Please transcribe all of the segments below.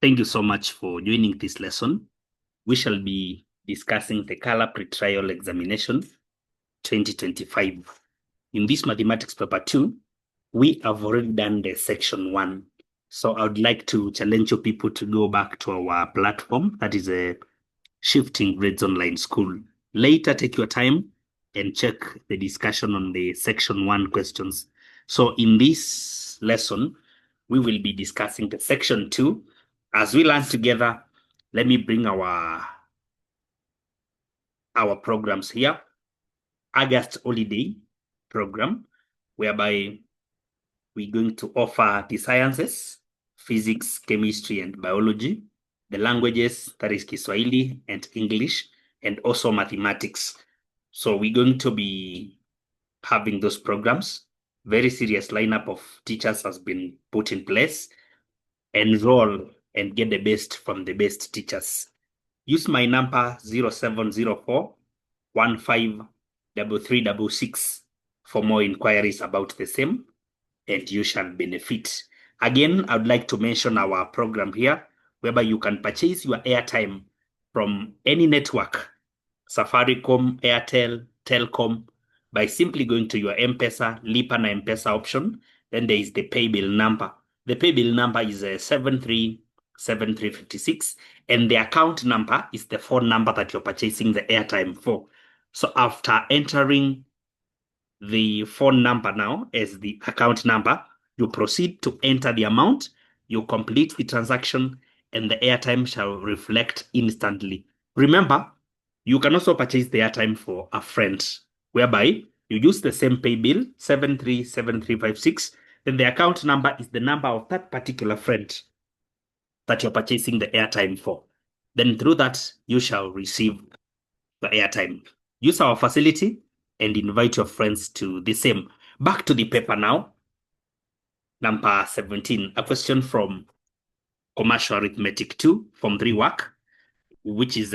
Thank you so much for joining this lesson. We shall be discussing the color pre-trial examination 2025. In this mathematics paper 2, we have already done the section 1. So I would like to challenge you people to go back to our platform, that is a Shifting Grades Online School. Later, take your time and check the discussion on the section 1 questions. So in this lesson, we will be discussing the section 2. As we learn together, let me bring our programs here. August holiday program, whereby we're going to offer the sciences, physics, chemistry, and biology, the languages, that is Kiswahili and English, and also mathematics. So we're going to be having those programs. Very serious lineup of teachers has been put in place. Enroll and get the best from the best teachers. Use my number 0704 153366 for more inquiries about the same, and you shall benefit. Again, I would like to mention our program here, whereby you can purchase your airtime from any network, Safaricom, Airtel, Telcom, by simply going to your M-Pesa, Lipa na M-Pesa option. Then there is the pay bill number. The pay bill number is 737356, and the account number is the phone number that you're purchasing the airtime for. So after entering the phone number now as the account number, you proceed to enter the amount, you complete the transaction, and the airtime shall reflect instantly. Remember, you can also purchase the airtime for a friend, whereby you use the same pay bill, 737356, then the account number is the number of that particular friend that you're purchasing the airtime for. Then through that, you shall receive the airtime. Use our facility and invite your friends to the same. Back to the paper now. Number 17, a question from Commercial Arithmetic 2 from 3 work, which is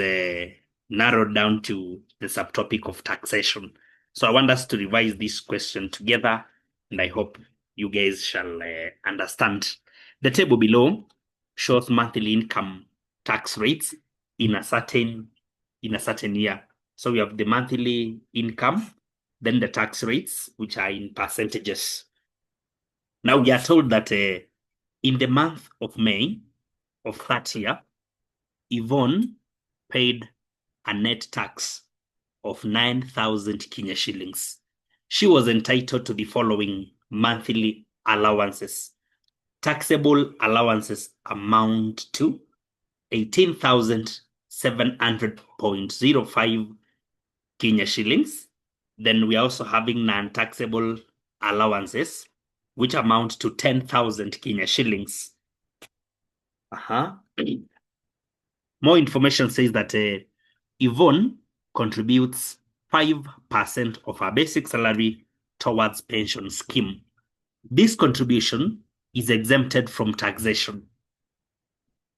narrowed down to the subtopic of taxation. So I want us to revise this question together, and I hope you guys shall understand. The table below shows monthly income tax rates in a certain year. So we have the monthly income, then the tax rates, which are in percentages. Now we are told that in the month of May of that year, Yvonne paid a net tax of 9,000 Kenya shillings. She was entitled to the following monthly allowances. Taxable allowances amount to 18,700.05 Kenya shillings. Then we are also having non-taxable allowances, which amount to 10,000 Kenya shillings. More information says that Yvonne contributes 5% of her basic salary towards pension scheme. This contribution is exempted from taxation.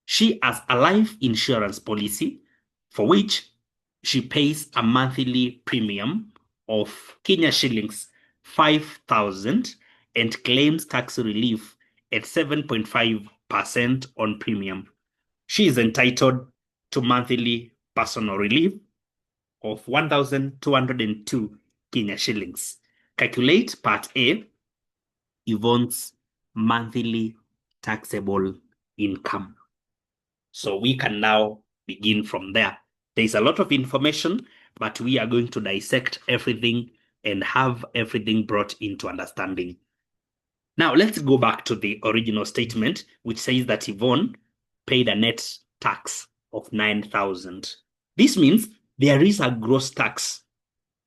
She has a life insurance policy for which she pays a monthly premium of Kenya shillings 5,000 and claims tax relief at 7.5% on premium. She is entitled to monthly personal relief of 1,202 Kenya shillings. Calculate part A, Yvonne's monthly taxable income. So we can now begin from there. There's a lot of information, but we are going to dissect everything and have everything brought into understanding. Now let's go back to the original statement, which says that Yvonne paid a net tax of 9,000. This means there is a gross tax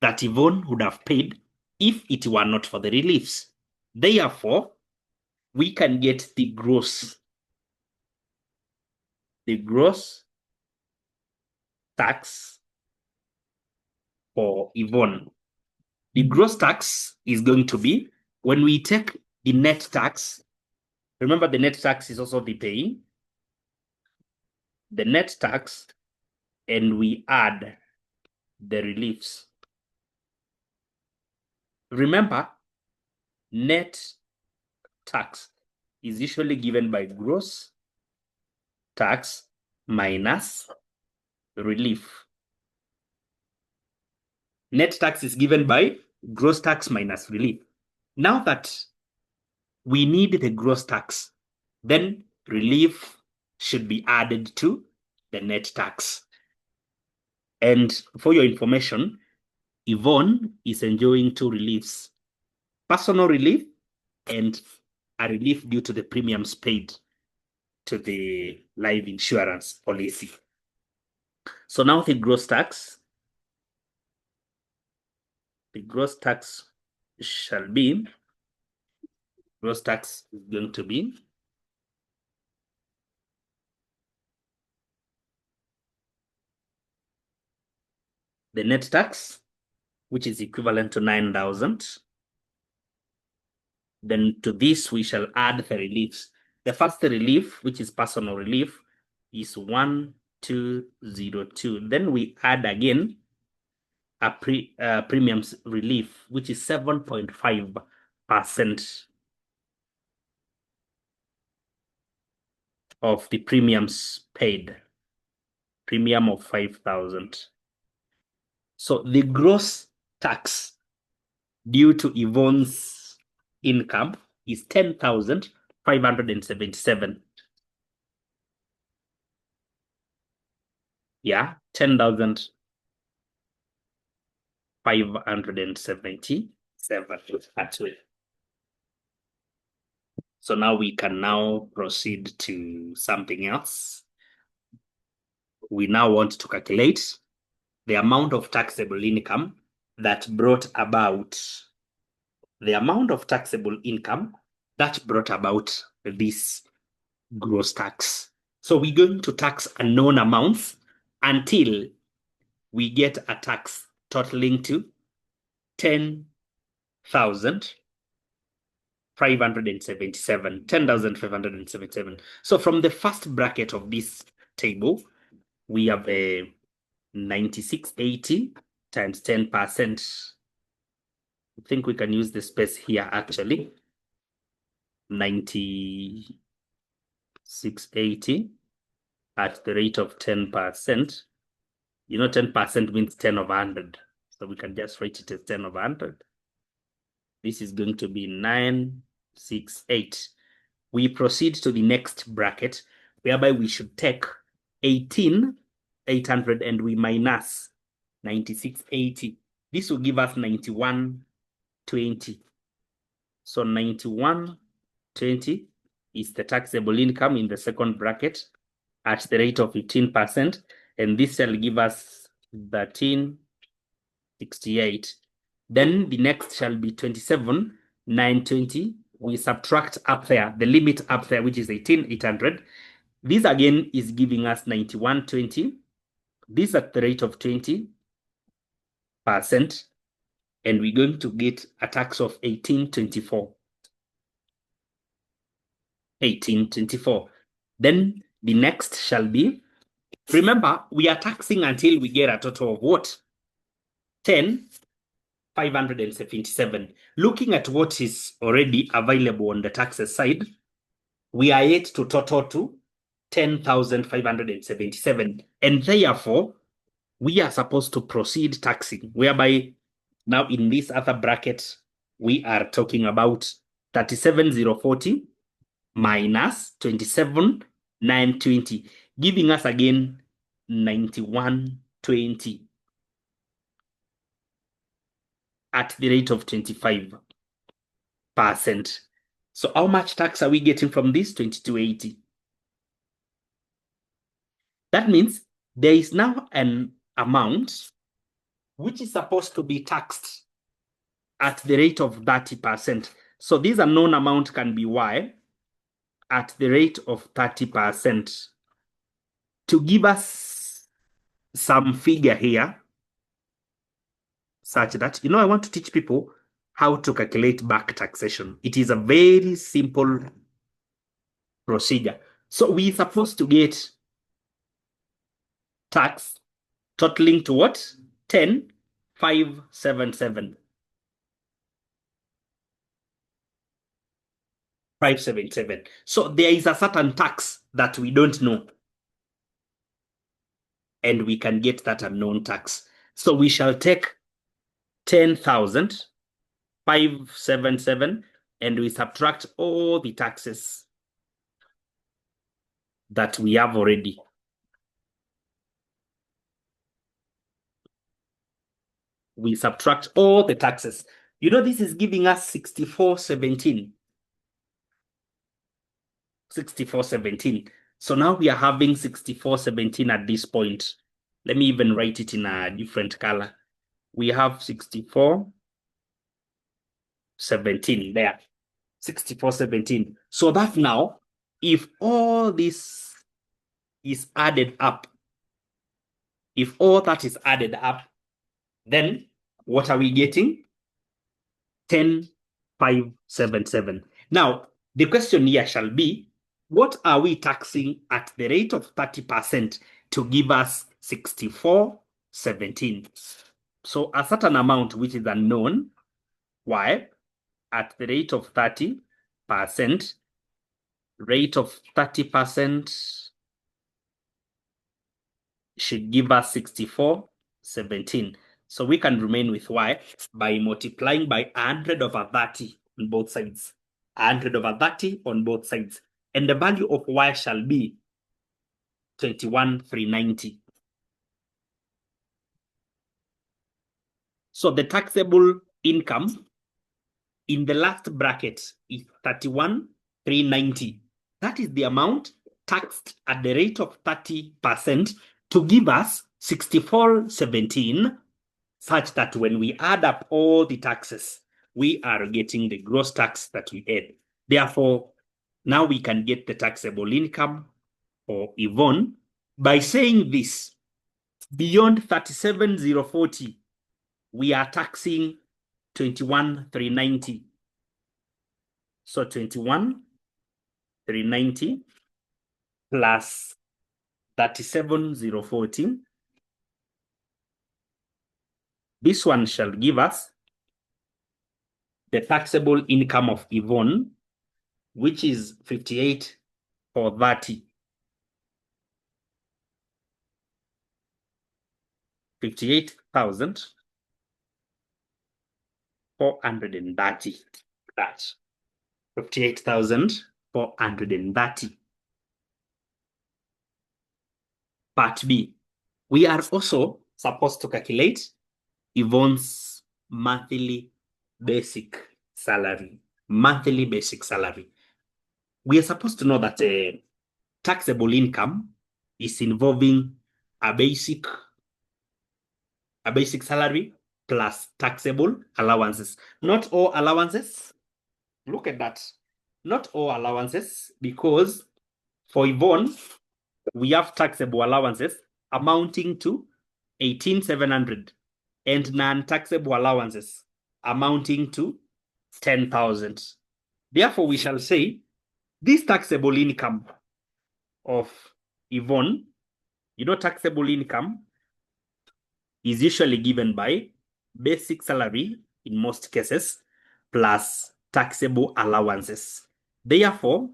that Yvonne would have paid if it were not for the reliefs. Therefore, we can get the gross tax for Yvonne. The gross tax is going to be, when we take the net tax, remember the net tax is also the paying, the net tax, and we add the reliefs. Remember, net tax is usually given by gross tax minus relief. Net tax is given by gross tax minus relief. Now that we need the gross tax, then relief should be added to the net tax. And for your information, Yvonne is enjoying two reliefs: personal relief and a relief due to the premiums paid to the life insurance policy. So now the gross tax shall be, gross tax is going to be the net tax, which is equivalent to 9,000. Then to this, we shall add the reliefs. The first relief, which is personal relief, is 1,202. Then we add again a premiums relief, which is 7.5% of the premiums paid, premium of 5,000. So the gross tax due to Yvonne's income is 10,577. Yeah, 10,577 actually. So now we can now proceed to something else. We now want to calculate the amount of taxable income that brought about this gross tax. So we're going to tax unknown amounts until we get a tax totaling to 10,577. So from the first bracket of this table, we have a 9680 times 10%. I think we can use the space here actually. 9680 at the rate of 10%. You know, 10% means 10 over 100. So we can just write it as 10 over 100. This is going to be 968. We proceed to the next bracket, whereby we should take 18,800 and we minus 9680. This will give us 9120. So 9120 is the taxable income in the second bracket at the rate of 15%. And this shall give us 1368. Then the next shall be 27,920. We subtract up there, the limit up there, which is 18,800. This again is giving us 9120. This at the rate of 20%. And we're going to get a tax of 1824. 1824. Then the next shall be, remember, we are taxing until we get a total of what? 10,577. Looking at what is already available on the taxes side, we are yet to total to 10,577. And therefore, we are supposed to proceed taxing, whereby now in this other bracket, we are talking about 37,040 minus 27,920, giving us again 9120 at the rate of 25%. So how much tax are we getting from this? 2280. That means there is now an amount which is supposed to be taxed at the rate of 30%. So this unknown amount can be Y at the rate of 30%. To give us some figure here, such that, I want to teach people how to calculate back taxation. It is a very simple procedure. So we're supposed to get tax totaling to what? 10,577. 577. So there is a certain tax that we don't know. and we can get that unknown tax. So we shall take 10,577 and we subtract all the taxes that we have already. We subtract all the taxes. You know, this is giving us 6417. 6417. So now we are having 6417 at this point. Let me even write it in a different color. We have 6417 there. 6417. So that now, if all this is added up, if all that is added up, then what are we getting? 10,577. Now, the question here shall be, what are we taxing at the rate of 30% to give us 6417? So a certain amount which is unknown, why? At the rate of 30%, rate of 30% should give us 6417. So we can remain with y by multiplying by 100 over 30 on both sides. 100 over 30 on both sides. And the value of y shall be 21,390. So the taxable income in the last bracket is 31,390. That is the amount taxed at the rate of 30% to give us 6417, such that when we add up all the taxes, we are getting the gross tax that we add. Therefore, now we can get the taxable income for Yvonne by saying this: beyond 37,040, we are taxing 21,390. So 21,390 plus 37,040. This one shall give us the taxable income of Yvonne, which is 58 for 30. 58,430. That 58,430. Part B. We are also supposed to calculate Yvonne's monthly basic salary. Monthly basic salary. We are supposed to know that taxable income is involving a basic salary plus taxable allowances. Not all allowances. Look at that. Not all allowances, because for Yvonne, we have taxable allowances amounting to 18,700 and non-taxable allowances amounting to 10,000. Therefore, we shall say this taxable income of Yvonne, you know, taxable income is usually given by basic salary in most cases plus taxable allowances. Therefore,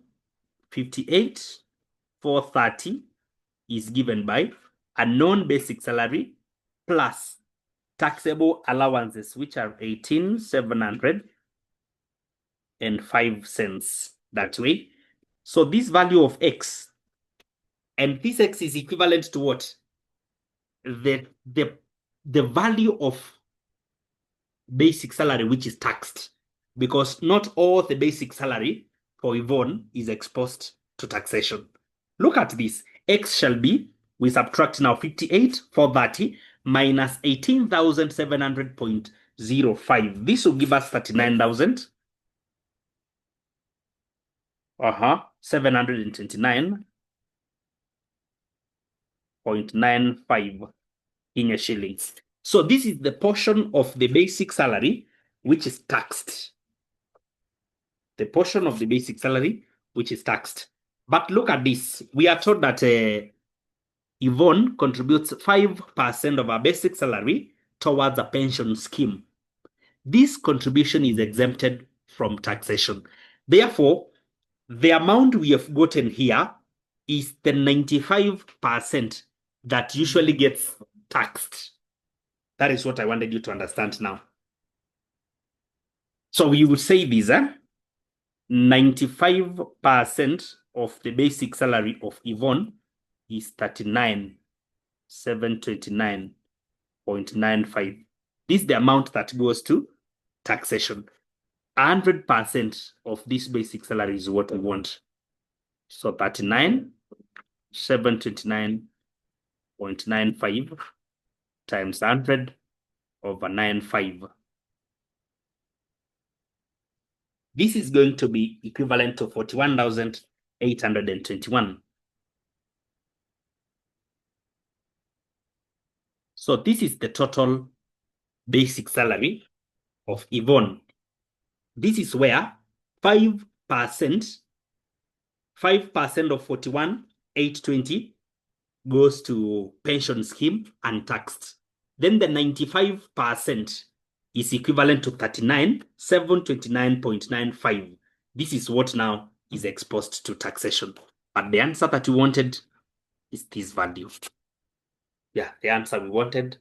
58,430 is given by a non-basic salary plus taxable allowances, which are 18,700 and 5 cents that way. So this value of x, and this x is equivalent to what? The value of basic salary which is taxed, because not all the basic salary for Yvonne is exposed to taxation. Look at this. X shall be, we subtract now 58,430 minus 18,700.05. This will give us 39,000. 729.95 in shillings. So this is the portion of the basic salary which is taxed. The portion of the basic salary which is taxed. But look at this. We are told that Yvonne contributes 5% of her basic salary towards a pension scheme. This contribution is exempted from taxation. Therefore, the amount we have gotten here is the 95% that usually gets taxed. That is what I wanted you to understand now. So we would say this, 95% of the basic salary of Yvonne is 39,729.95. This is the amount that goes to taxation. 100% of this basic salary is what we want. So 39,729.95 times 100 over 95. This is going to be equivalent to 41,821. So this is the total basic salary of Yvonne. This is where 5% of 41,820 goes to pension scheme untaxed. Then the 95% is equivalent to 39,729.95. This is what now is exposed to taxation. But the answer that we wanted is this value. Yeah, the answer we wanted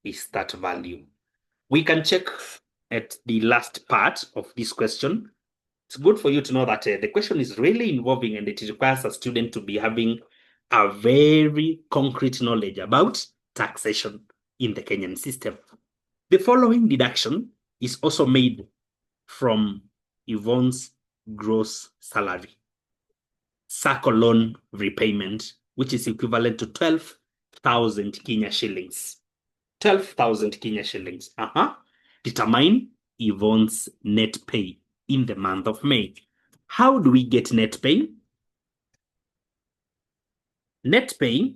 is that value. We can check at the last part of this question. It's good for you to know that the question is really involving and it requires a student to be having a very concrete knowledge about taxation in the Kenyan system. The following deduction is also made from Yvonne's gross salary. Circle loan repayment, which is equivalent to 12,000 Kenya shillings. 12,000 Kenya shillings. Determine Yvonne's net pay in the month of May. How do we get net pay? Net pay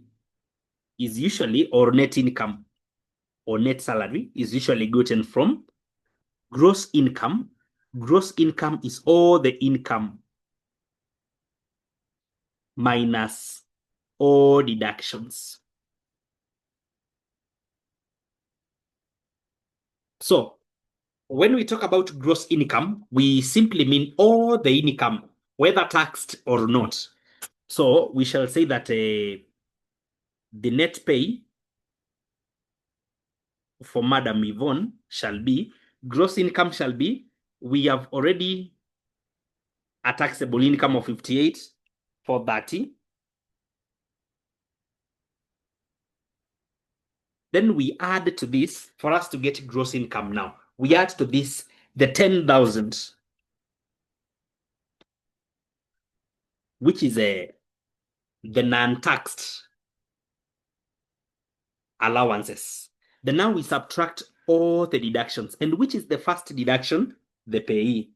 is usually, or net income, or net salary is usually gotten from gross income. Gross income is all the income minus all deductions. So when we talk about gross income, we simply mean all the income, whether taxed or not. So we shall say that the net pay for Madam Yvonne shall be, gross income shall be, we have already a taxable income of 58,430. Then we add to this, for us to get gross income now, we add to this the 10,000, which is the non-taxed allowances. Then now we subtract all the deductions. And which is the first deduction? The payee.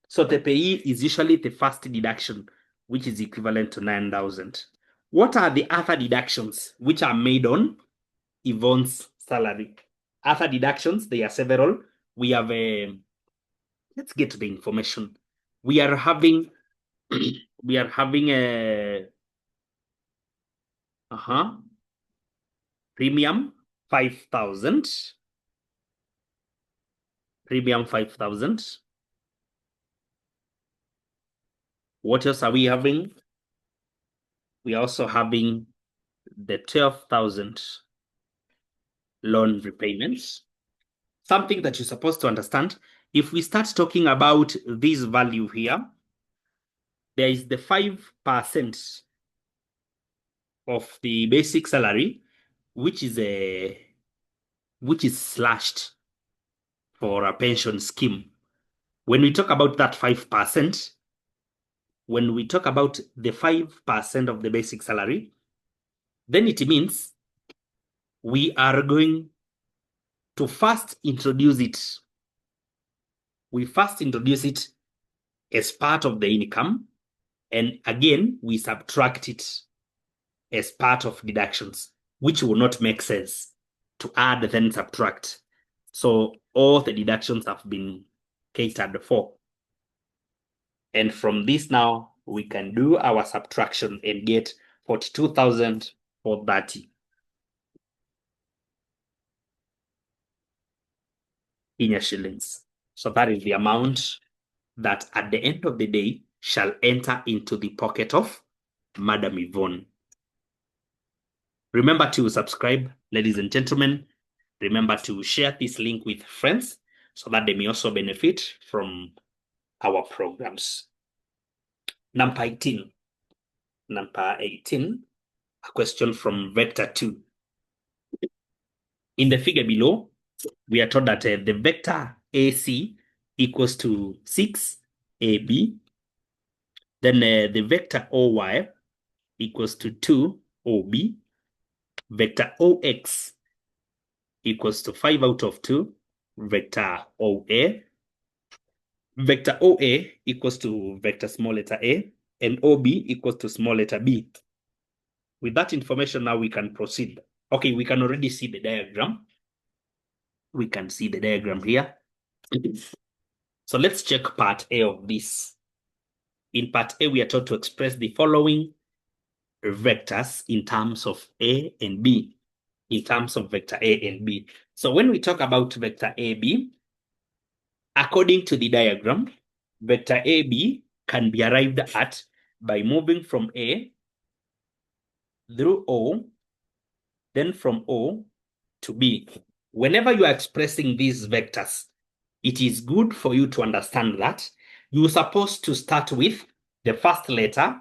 So the payee is usually the first deduction, which is equivalent to 9,000. What are the other deductions which are made on Yvonne's salary? Other deductions, there are several. We have let's get to the information. We are having a premium 5,000. Premium 5,000. What else are we having? We are also having the 12,000 loan repayments. Something that you're supposed to understand, if we start talking about this value here, there is the 5% of the basic salary, which is slashed for a pension scheme. When we talk about that 5%, when we talk about the 5% of the basic salary, then it means we are going to first introduce it. We first introduce it as part of the income, and again, we subtract it as part of deductions, which will not make sense to add then subtract. So all the deductions have been catered for. And from this now, we can do our subtraction and get 42,430 Kenya shillings. So that is the amount that at the end of the day shall enter into the pocket of Madam Yvonne. Remember to subscribe, ladies and gentlemen. Remember to share this link with friends so that they may also benefit from our programs. Number 18. Number 18, a question from vector 2. In the figure below, we are told that the vector AC equals to 6AB. Then the vector OY equals to 2OB. Vector OX equals to 5 out of 2. Vector OA. Vector OA equals to vector small letter a. And OB equals to small letter b. With that information, now we can proceed. Okay, we can already see the diagram. We can see the diagram here. So let's check part A of this. In part A, we are told to express the following vectors in terms of A and B, in terms of vector A and B. So when we talk about vector AB, according to the diagram, vector AB can be arrived at by moving from A through O, then from O to B. Whenever you are expressing these vectors, it is good for you to understand that you're supposed to start with the first letter,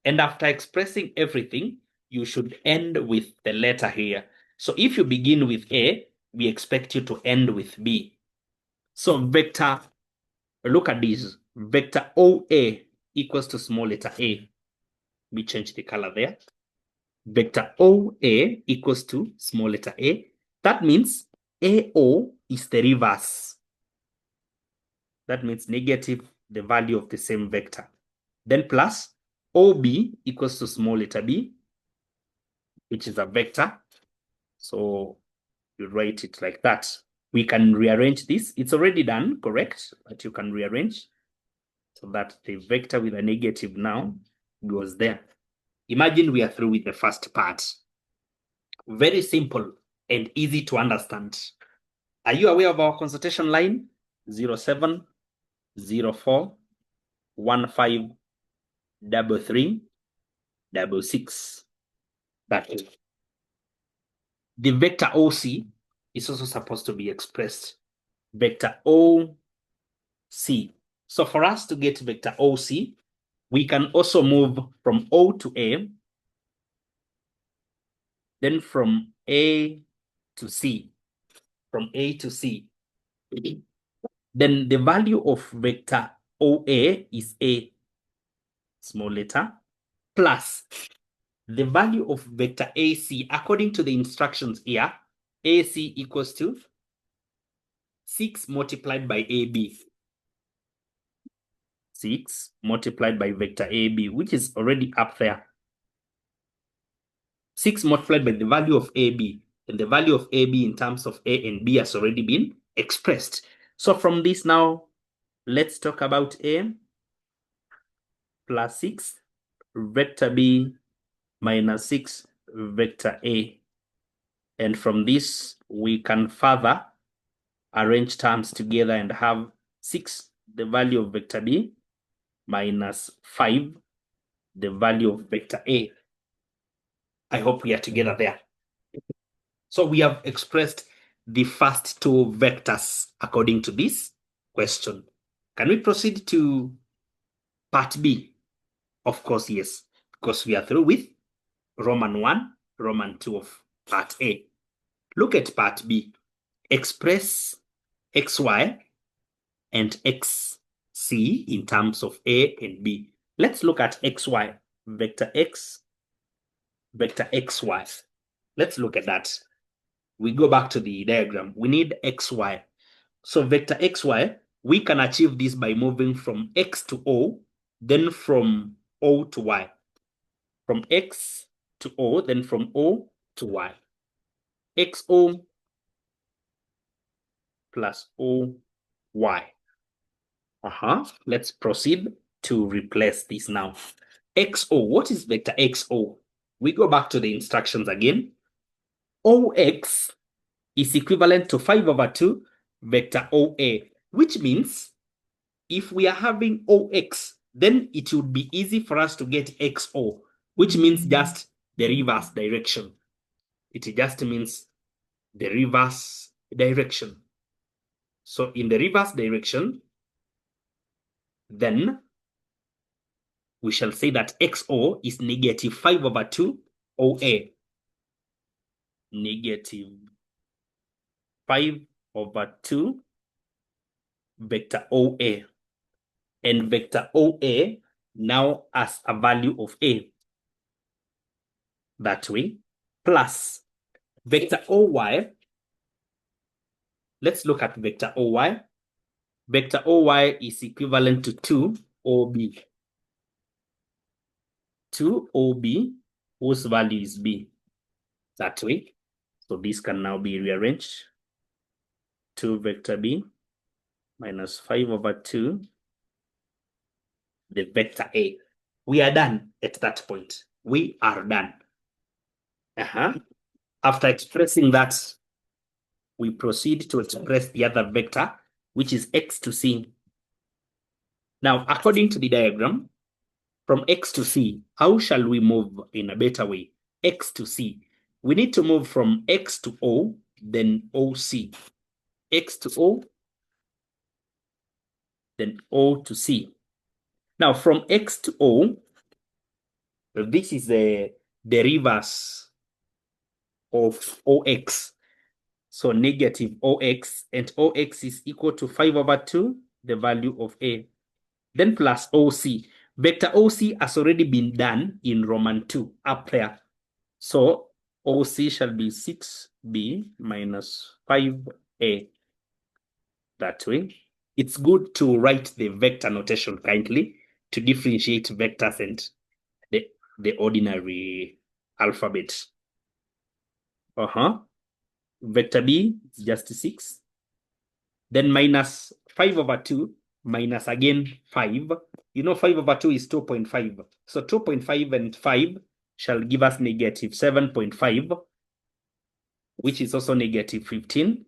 and after expressing everything, you should end with the letter here. So if you begin with A, we expect you to end with B. So vector, look at this, vector OA equals to small letter a. We change the color there. Vector OA equals to small letter a. That means AO is the reverse. That means negative the value of the same vector. Then plus OB equals to small letter b, which is a vector. So you write it like that. We can rearrange this. It's already done, correct? But you can rearrange so that the vector with a negative now goes there. Imagine we are through with the first part. Very simple and easy to understand. Are you aware of our consultation line? 0704 15 33 66. That is. The vector OC is also supposed to be expressed. Vector OC. So for us to get vector OC, we can also move from O to A, then from A to C, from A to C. Then the value of vector OA is A, small letter, plus the value of vector AC, according to the instructions here, AC equals to 6 multiplied by AB. 6 multiplied by vector AB, which is already up there. 6 multiplied by the value of AB, and the value of AB in terms of A and B has already been expressed. So from this now, let's talk about A plus 6 vector B minus 6 vector A. And from this, we can further arrange terms together and have 6, the value of vector B, minus 5, the value of vector A. I hope we are together there. So we have expressed the first 2 vectors according to this question. Can we proceed to part B? Of course, yes, because we are through with Roman 1, Roman 2 of part A. Look at part B. Express XY and XC in terms of A and B. Let's look at XY, vector X, vector XY. Let's look at that. We go back to the diagram. We need XY. So vector XY, we can achieve this by moving from X to O, then from O to Y. From X to O, then from O to Y. XO plus OY. Let's proceed to replace this now. XO, what is vector XO? We go back to the instructions again. OX is equivalent to 5 over 2 vector OA, which means if we are having OX, then it would be easy for us to get XO, which means just the reverse direction. It just means the reverse direction. So in the reverse direction, then we shall say that XO is negative 5 over 2 OA. Negative 5 over 2 vector OA. And vector OA now as a value of A. That way. Plus vector OY. Let's look at vector OY. Vector OY is equivalent to 2 OB. 2 OB, whose value is B. That way. So this can now be rearranged. 2 vector B minus 5 over 2, the vector A. We are done at that point. We are done. After expressing that, we proceed to express the other vector, which is X to C. Now, according to the diagram, from X to C, how shall we move in a better way? X to C. We need to move from X to O, then OC. X to O, then O to C. Now, from X to O, this is the reverse of OX. So negative OX, and OX is equal to 5 over 2, the value of A. Then plus OC. Vector OC has already been done in Roman 2 up there. So OC shall be 6B minus 5A. That way. It's good to write the vector notation kindly to differentiate vectors and the ordinary alphabet. Vector B is just 6. Then minus 5 over 2 minus again 5. You know 5 over 2 is 2.5. So 2.5 and 5 shall give us negative 7.5, which is also negative 15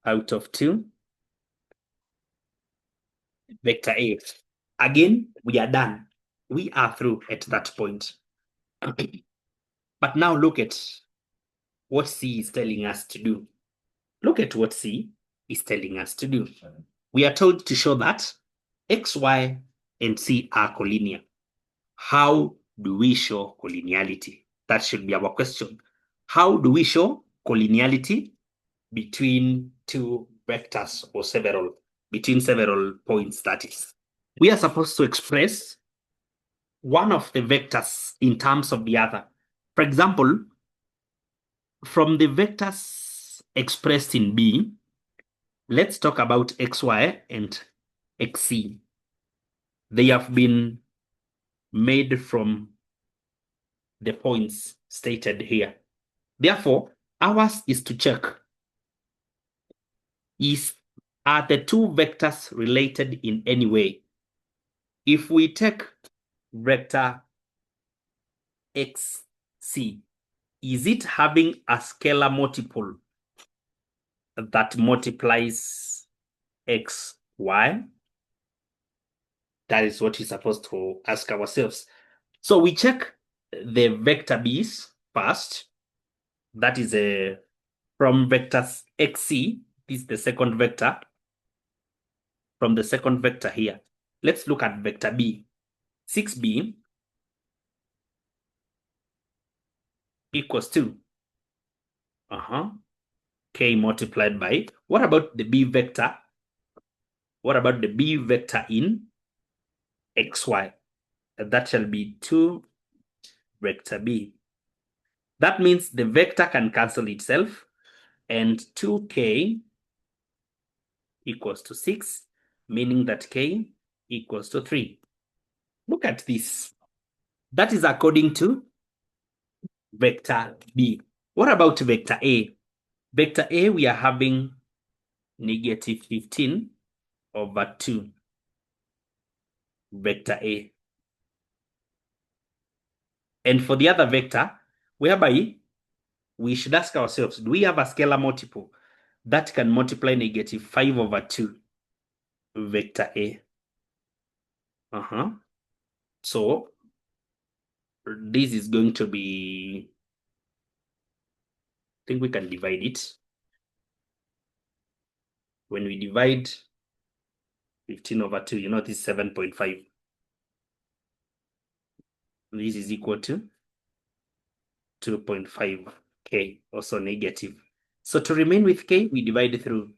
out of 2. Vector A. Again, we are done. We are through at that point. But now look at what C is telling us to do. Look at what C is telling us to do. We are told to show that X, Y, and C are collinear. How do we show collinearity? That should be our question. How do we show collinearity between two vectors or between several points, that is? We are supposed to express one of the vectors in terms of the other. For example, from the vectors expressed in B, let's talk about XY and XC. They have been made from the points stated here. Therefore, ours is to check, are the two vectors related in any way? If we take vector XC, is it having a scalar multiple that multiplies XY? That is what we're supposed to ask ourselves. So we check the vector B's first. That is from vectors XC. This is the second vector. From the second vector here, let's look at vector B. 6B equals to K multiplied by, what about the B vector? What about the B vector in XY? That shall be 2 vector B. That means the vector can cancel itself, and 2K equals to 6, meaning that K equals to 3. Look at this. That is according to vector B. What about vector A? Vector A, we are having negative 15 over 2. Vector A. And for the other vector, whereby we should ask ourselves, do we have a scalar multiple that can multiply negative 5 over 2? Vector A. So this is going to be think we can divide it. When we divide 15 over 2, you know this is 7.5. This is equal to 2.5k, also negative. So to remain with k, we divide through.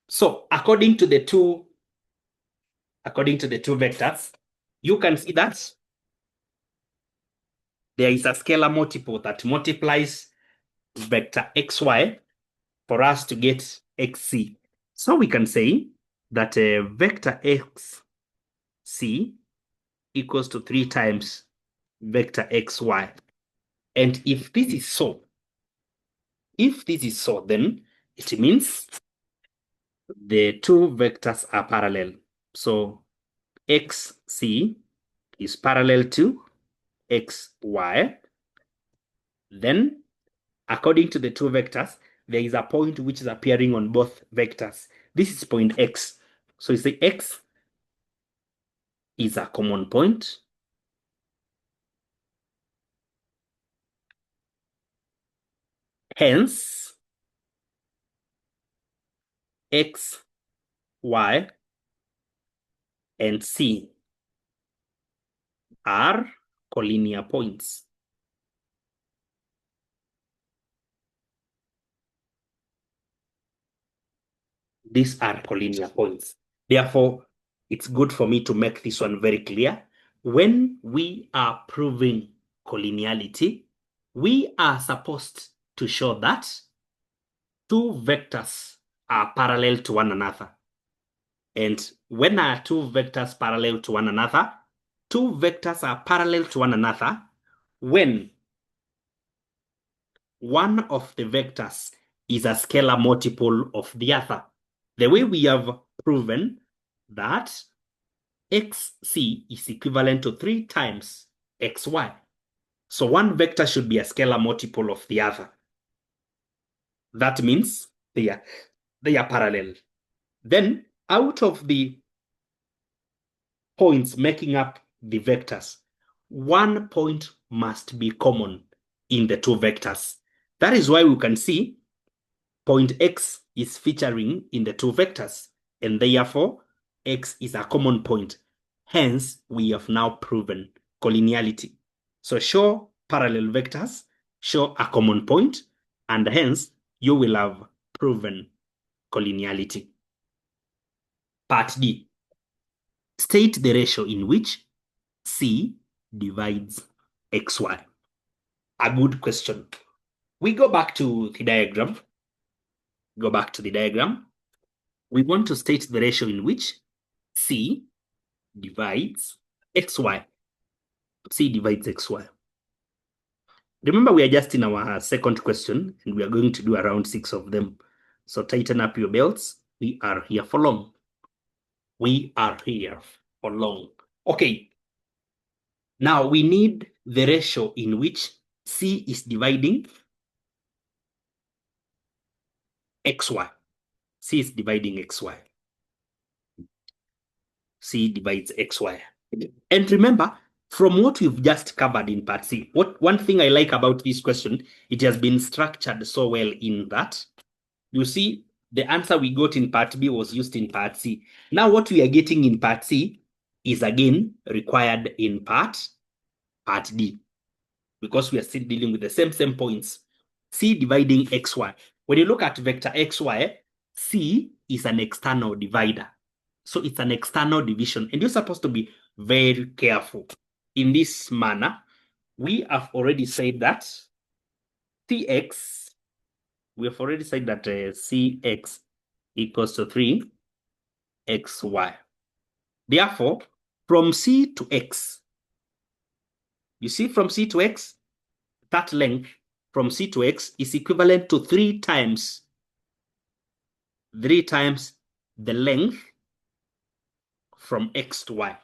So according to the two vectors, you can see that there is a scalar multiple that multiplies vector xy for us to get xc. So we can say that vector xc equals to 3 times vector xy. And if this is so, then it means the two vectors are parallel. So xc is parallel to xy. Then, according to the two vectors, there is a point which is appearing on both vectors. This is point x. So you say x is a common point. Hence, x, y, and c are collinear points. These are collinear points. Therefore, it's good for me to make this one very clear. When we are proving collinearity, we are supposed to show that two vectors are parallel to one another. And when are two vectors parallel to one another? Two vectors are parallel to one another when one of the vectors is a scalar multiple of the other. The way we have proven that xc is equivalent to 3 times xy. So one vector should be a scalar multiple of the other. That means they are parallel. Then out of the points making up the vectors, one point must be common in the two vectors. That is why we can see point x is featuring in the two vectors, and therefore x is a common point. Hence, we have now proven collinearity. So show parallel vectors, show a common point, and hence you will have proven collinearity. Part D. State the ratio in which C divides XY. A good question. We go back to the diagram. We want to state the ratio in which C divides XY. C divides XY. Remember, we are just in our second question, and we are going to do around 6 of them. So tighten up your belts. We are here for long. Okay. Now we need the ratio in which C is dividing XY. C is dividing XY. C divides XY. And remember, from what we've just covered in part C, one thing I like about this question, it has been structured so well in that, you see, the answer we got in part B was used in part C. Now what we are getting in part C is again required in part D, because we are still dealing with the same points. C dividing XY. When you look at vector XY, C is an external divider. So it's an external division, and you're supposed to be very careful. In this manner, we have already said that CX, we have already said that CX equals to 3XY. Therefore, from C to X, you see from C to X, that length from C to X is equivalent to 3 times the length from X to Y.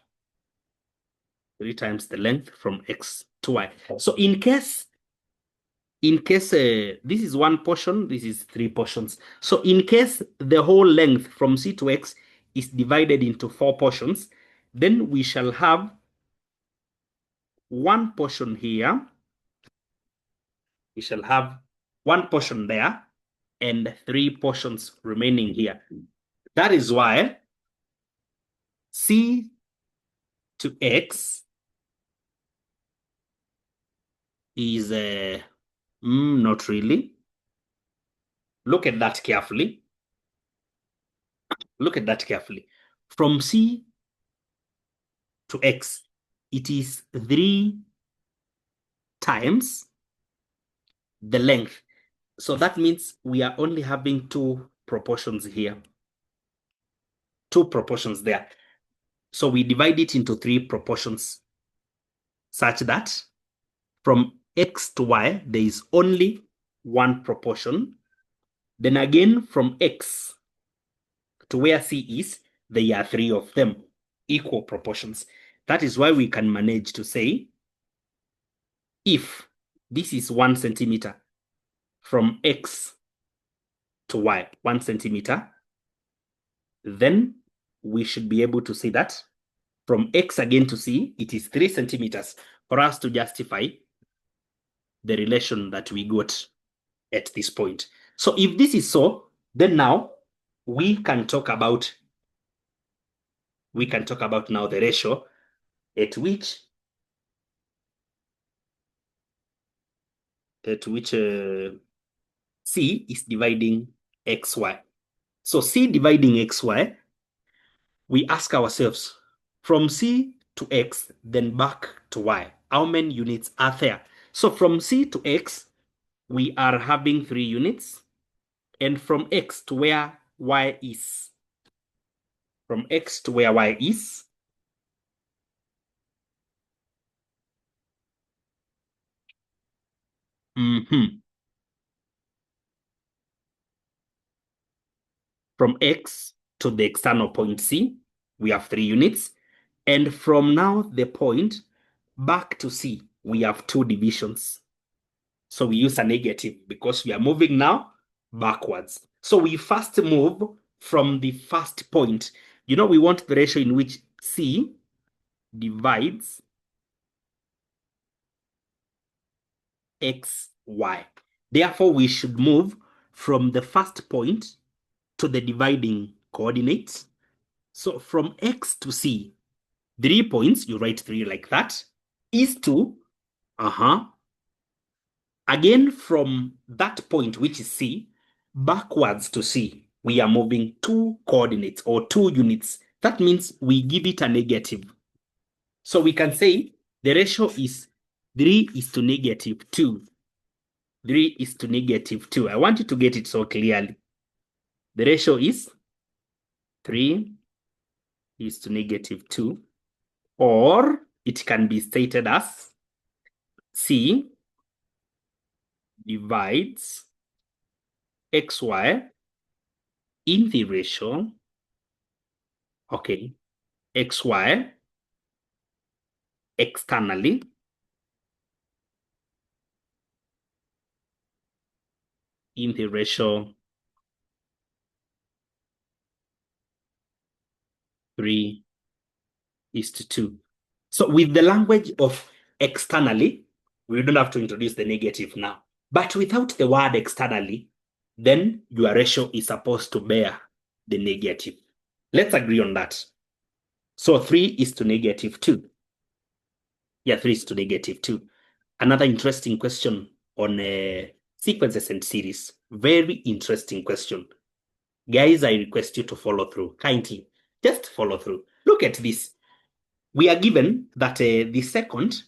3 times the length from X to Y. So in case this is one portion, this is 3 portions. So in case the whole length from C to X is divided into 4 portions, then we shall have one portion here. We shall have one portion there and 3 portions remaining here. That is why C to X is not really. Look at that carefully. Look at that carefully. From C to X, it is 3 times the length. So that means we are only having 2 proportions here. 2 proportions there. So we divide it into 3 proportions such that from X to Y, there is only 1 proportion. Then again, from X to where C is, there are 3 of them, equal proportions. That is why we can manage to say, if this is 1 centimeter from X to Y, 1 centimeter, then we should be able to say that from X again to C, it is 3 centimeters for us to justify the relation that we got at this point. So if this is so, then now we can talk about now the ratio at which C is dividing XY. So C dividing XY, we ask ourselves, from C to X, then back to Y, how many units are there? So from C to X, we are having 3 units. And from X to where Y is, from X to where Y is, from X to the external point C, we have 3 units. And from now the point back to C, we have 2 divisions. So we use a negative because we are moving now backwards. So we first move from the first point. You know, we want the ratio in which C divides XY. Therefore, we should move from the first point to the dividing coordinates. So from X to C, 3 points, you write 3 like that, is 2. Again, from that point, which is C, backwards to C, we are moving 2 coordinates or 2 units. That means we give it a negative. So we can say the ratio is 3 is to negative 2. 3 is to negative 2. I want you to get it so clearly. The ratio is 3 is to negative 2. Or it can be stated as C divides XY in the ratio, XY externally in the ratio 3 is to 2. So with the language of externally, we don't have to introduce the negative now. But without the word externally, then your ratio is supposed to bear the negative. Let's agree on that. So 3 is to negative 2. Yeah, 3 is to negative 2. Another interesting question on sequences and series. Very interesting question. Guys, I request you to follow through. Kindly, just follow through. Look at this. We are given that the second,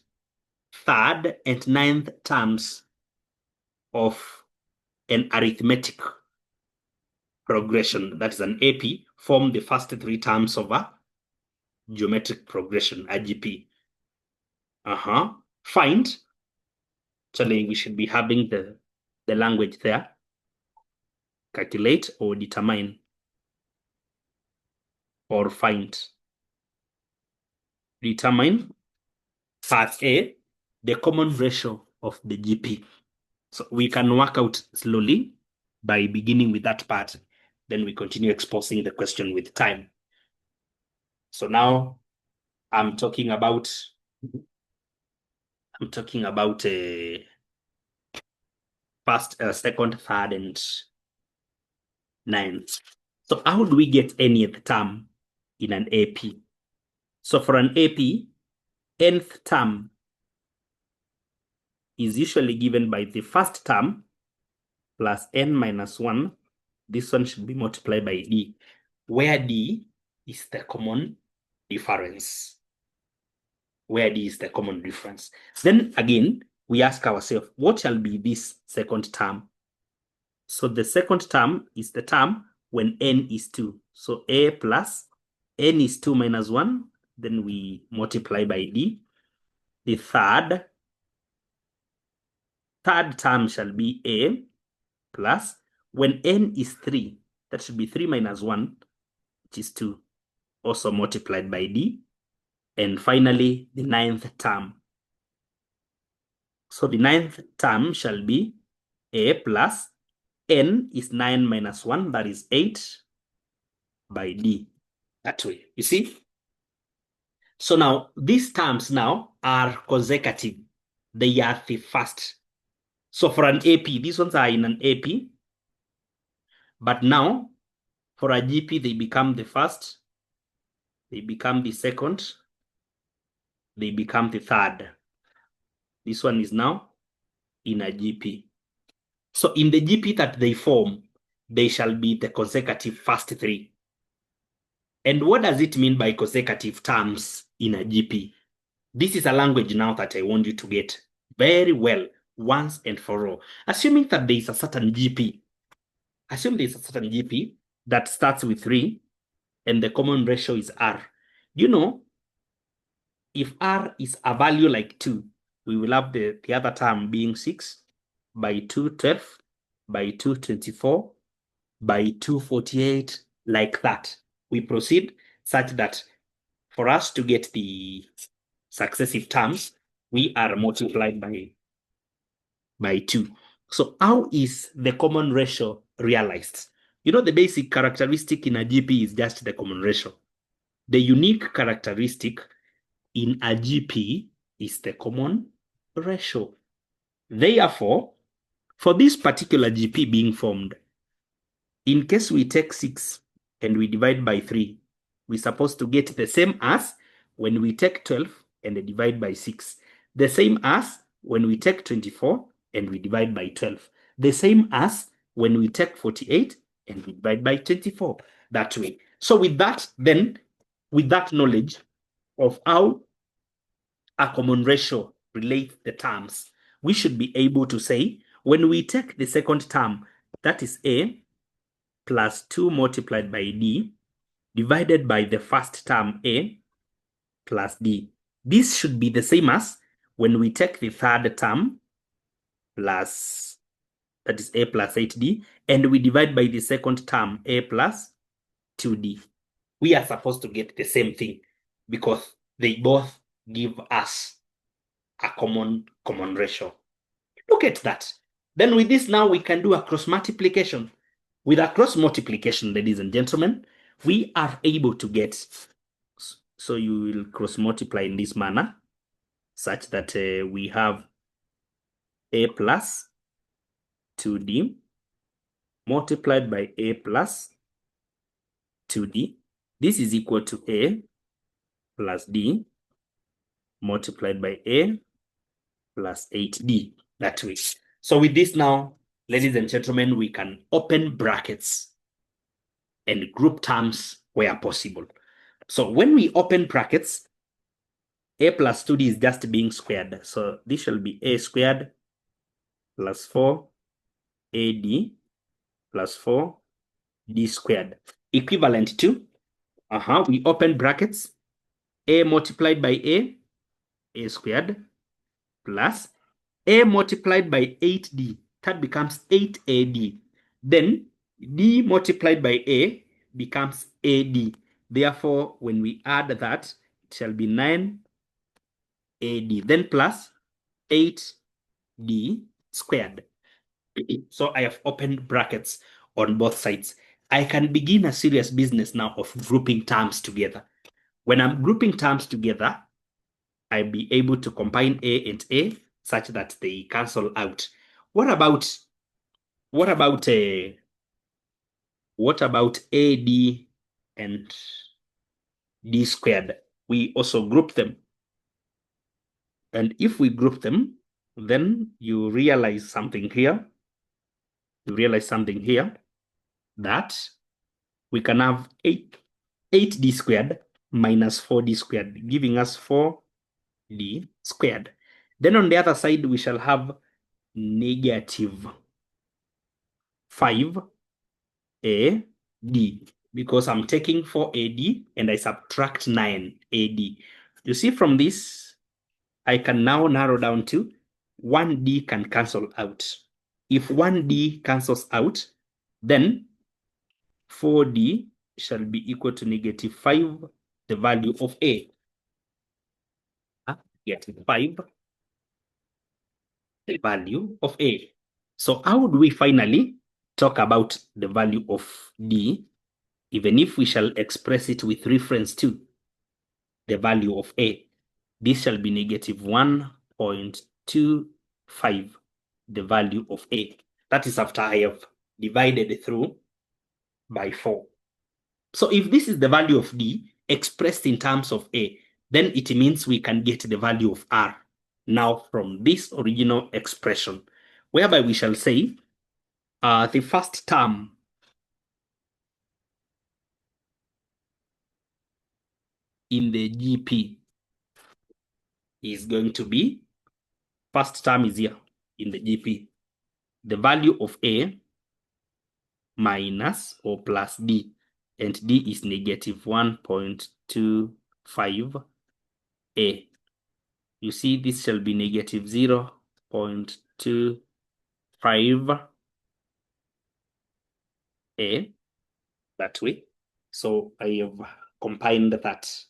third, and ninth terms of an arithmetic progression, that is an AP, form the first 3 terms of a geometric progression, a GP. Find. Actually, we should be having the language there. Calculate or determine or find. Determine part A, the common ratio of the GP. So we can work out slowly by beginning with that part. Then we continue exposing the question with time. So now I'm talking about first, second, third, and ninth. So how do we get nth term in an AP? So for an AP, nth term is usually given by the first term plus n minus 1. This one should be multiplied by d, where d is the common difference. Where d is the common difference. Then again, we ask ourselves, what shall be this second term? So the second term is the term when n is 2. So a plus n is 2 minus 1. Then we multiply by d. The third term shall be a plus when n is 3. That should be 3 minus 1, which is 2. Also multiplied by d. And finally, the ninth term. So the ninth term shall be a plus n is 9 minus 1, that is 8, by d. That way, you see? So now, these terms now are consecutive. They are the first. So for an AP, these ones are in an AP. But now, for a GP, they become the first. They become the second. They become the third. This one is now in a GP. So in the GP that they form, they shall be the consecutive first three. And what does it mean by consecutive terms in a GP? This is a language now that I want you to get very well once and for all. Assuming that there is a certain GP, assume there is a certain GP that starts with 3 and the common ratio is R. You know, if R is a value like 2, we will have the other term being 6 by 2, 12, by 2, 24, by 2, 48, like that. We proceed such that for us to get the successive terms, we are multiplied by 2. So how is the common ratio realized? You know, the basic characteristic in a GP is just the common ratio. The unique characteristic in a GP is the common ratio. Therefore, for this particular GP being formed, in case we take 6 and we divide by 3, we're supposed to get the same as when we take 12 and divide by 6. The same as when we take 24 and we divide by 12. The same as when we take 48 and we divide by 24. That way. So with that, then, with that knowledge of how a common ratio relates the terms, we should be able to say, when we take the second term, that is A plus 2 multiplied by D, divided by the first term A plus D. This should be the same as when we take the third term plus, that is A plus 8D, and we divide by the second term A plus 2D. We are supposed to get the same thing because they both give us a common ratio. Look at that. Then with this now we can do a cross multiplication. With a cross multiplication, ladies and gentlemen, we are able to get, so you will cross multiply in this manner, such that we have A plus 2D multiplied by A plus 2D. This is equal to A plus D multiplied by A plus 8D. That way. So with this now, ladies and gentlemen, we can open brackets and group terms where possible. So when we open brackets, A plus 2D is just being squared. So this shall be A squared plus 4 AD plus 4 D squared. Equivalent to, we open brackets, A multiplied by A squared, plus A multiplied by 8D. That becomes 8AD. Then D multiplied by A becomes AD. Therefore, when we add that, it shall be 9AD. Then plus 8D squared. So I have opened brackets on both sides. I can begin a serious business now of grouping terms together. When I'm grouping terms together, I'll be able to combine A and A such that they cancel out. What about What about AD and D squared? We also group them. And if we group them, then you realize something here. You realize something here that we can have 8D squared minus 4D squared, giving us 4D squared. Then on the other side, we shall have negative 5AD, because I'm taking 4AD and I subtract 9AD. You see from this, I can now narrow down to 1D can cancel out. If 1D cancels out, then 4D shall be equal to negative 5, the value of A. Get 5, the value of A. So how would we finally talk about the value of D, even if we shall express it with reference to the value of A? This shall be negative 1.25, the value of A. That is after I have divided through by 4. So if this is the value of D expressed in terms of A, then it means we can get the value of R now from this original expression, whereby we shall say the first term in the GP is going to be, first term is here in the GP, the value of A minus or plus D, and D is negative 1.25A. You see, this shall be negative 0.25A that way. So I have combined that.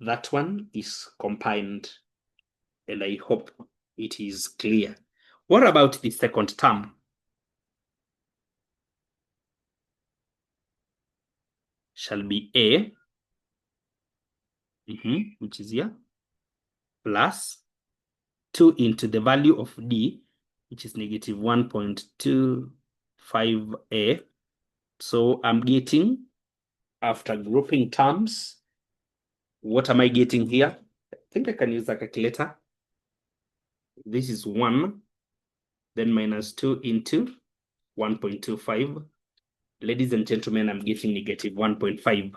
That one is combined, and I hope it is clear. What about the second term? Shall be A, which is here, plus 2 into the value of D, which is negative 1.25A. So I'm getting, after grouping terms, what am I getting here? I think I can use a calculator. This is 1, then minus 2 into 1.25. Ladies and gentlemen, I'm getting negative 1.5A.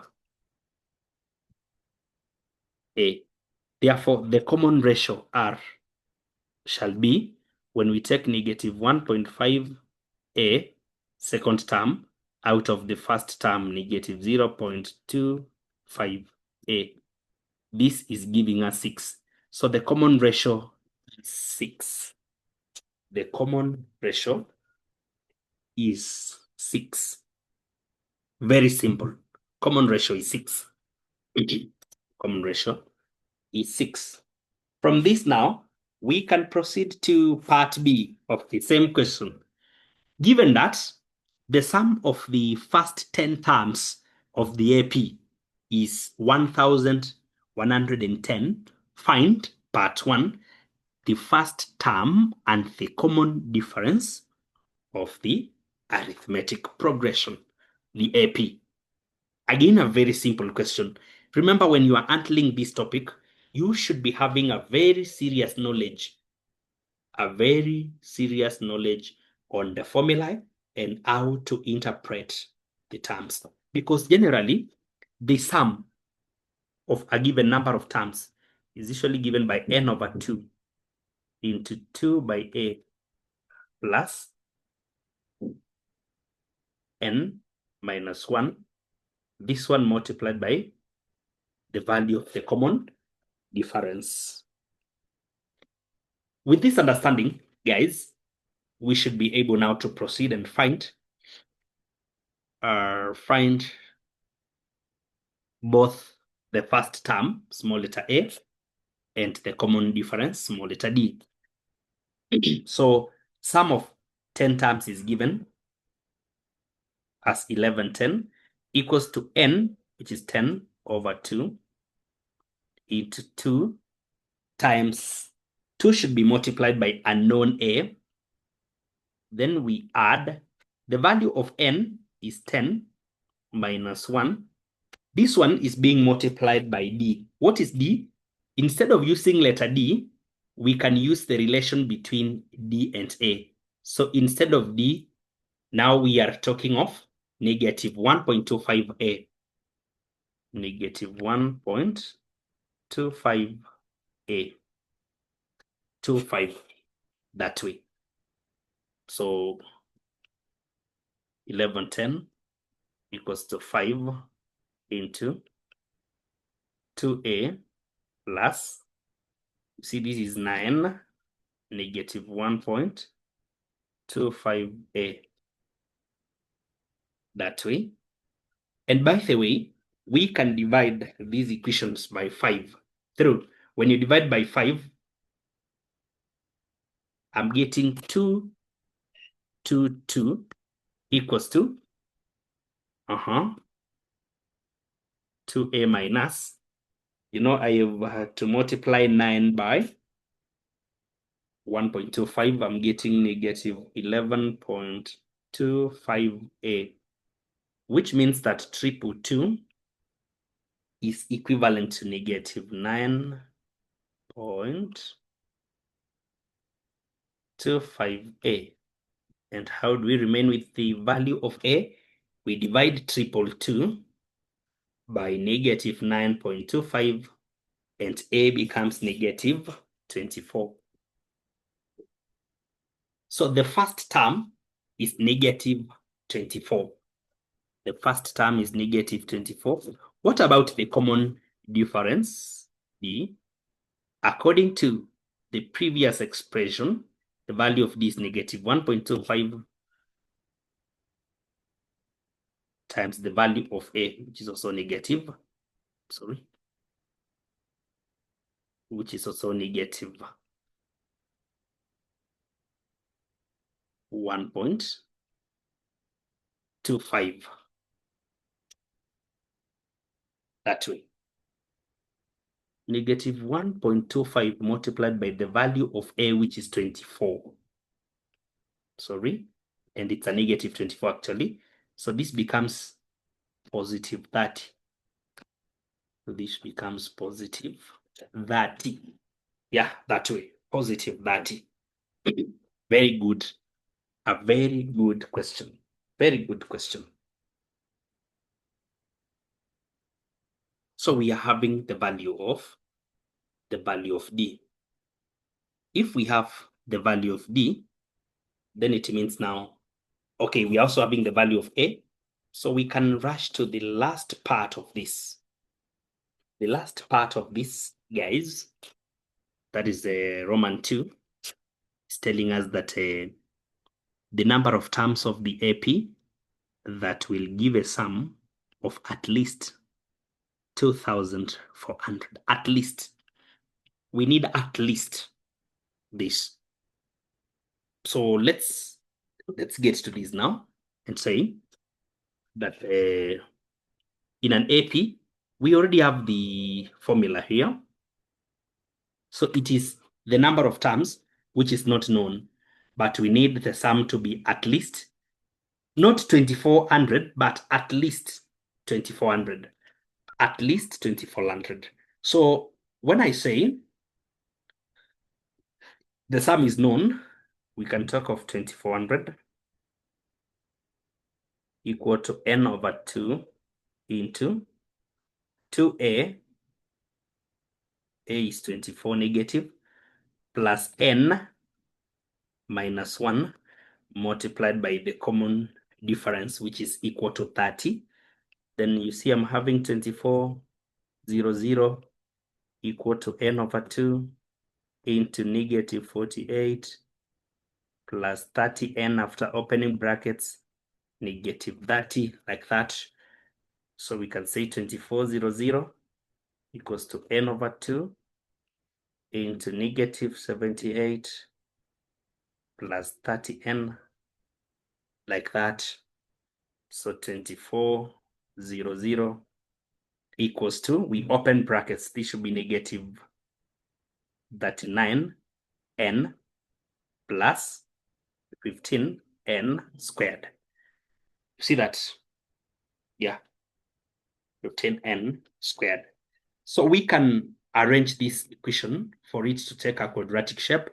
Therefore, the common ratio R shall be, when we take negative 1.5A second term out of the first term, negative 0.25A. This is giving us 6. So the common ratio is 6. The common ratio is 6. Very simple. Common ratio is 6. Common ratio is 6. From this now, we can proceed to part B of the same question. Given that the sum of the first 10 terms of the AP is 1,110, find part 1, the first term and the common difference of the arithmetic progression, the AP. Again, a very simple question. Remember, when you are handling this topic, you should be having a very serious knowledge on the formula and how to interpret the terms. Because generally, the sum of a given number of terms is usually given by n over 2 into 2 by a plus n minus 1. This one multiplied by the value of the common difference. With this understanding, guys, we should be able now to proceed and find both the first term, small letter a, and the common difference, small letter d. So sum of 10 terms is given as 1110 equals to n, which is 10 over 2 into 2 times 2 should be multiplied by unknown a, Then we add, the value of n is 10 minus 1. This one is being multiplied by d. What is d? Instead of using letter d, we can use the relation between d and a. So instead of d, now we are talking of negative 1.25a. Negative 1.25a. 25 that way. So 1110 equals to 5 into 2a plus, see this is 9, negative 1.25a. That way. And by the way, we can divide these equations by 5 through. When you divide by 5, I'm getting 2 equals to 2a minus, I have to multiply 9 by 1.25. I'm getting negative 11.25a, which means that 222 is equivalent to negative 9.25a. And how do we remain with the value of a? We divide 222 by negative 9.25, and a becomes negative 24. So the first term is negative 24. The first term is negative 24. What about the common difference, d? According to the previous expression, the value of d is negative 1.25 times the value of a, which is also negative, which is also negative 1.25. That way. Negative 1.25 multiplied by the value of a, which is 24. And it's a negative 24 actually. So this becomes positive 30. So this becomes positive 30. Yeah, that way. Positive 30. Very good. A very good question. Very good question. So we are having the value of d. If we have the value of d, then it means now, okay, we are also having the value of a. So we can rush to the last part of this. The last part of this, guys, that is Roman 2, is telling us that the number of terms of the AP that will give a sum of at least 2,400. At least. We need at least this. So let's get to this now and say that in an AP, we already have the formula here. So it is the number of terms which is not known, but we need the sum to be at least, not 2,400, but at least 2,400. At least 2,400. So when I say the sum is known, we can talk of 2,400 equal to n over 2 into 2a. A is 24 negative plus n minus 1 multiplied by the common difference, which is equal to 30. Then you see I'm having 2400 equal to n over 2 into negative 48 plus 30n after opening brackets, negative 30, like that. So we can say 2400 equals to n over 2 into negative 78 plus 30n, like that. So 2400 equals to, we open brackets, this should be negative 39n plus 15n squared. You see that? Yeah, 15n squared. So we can arrange this equation for it to take a quadratic shape.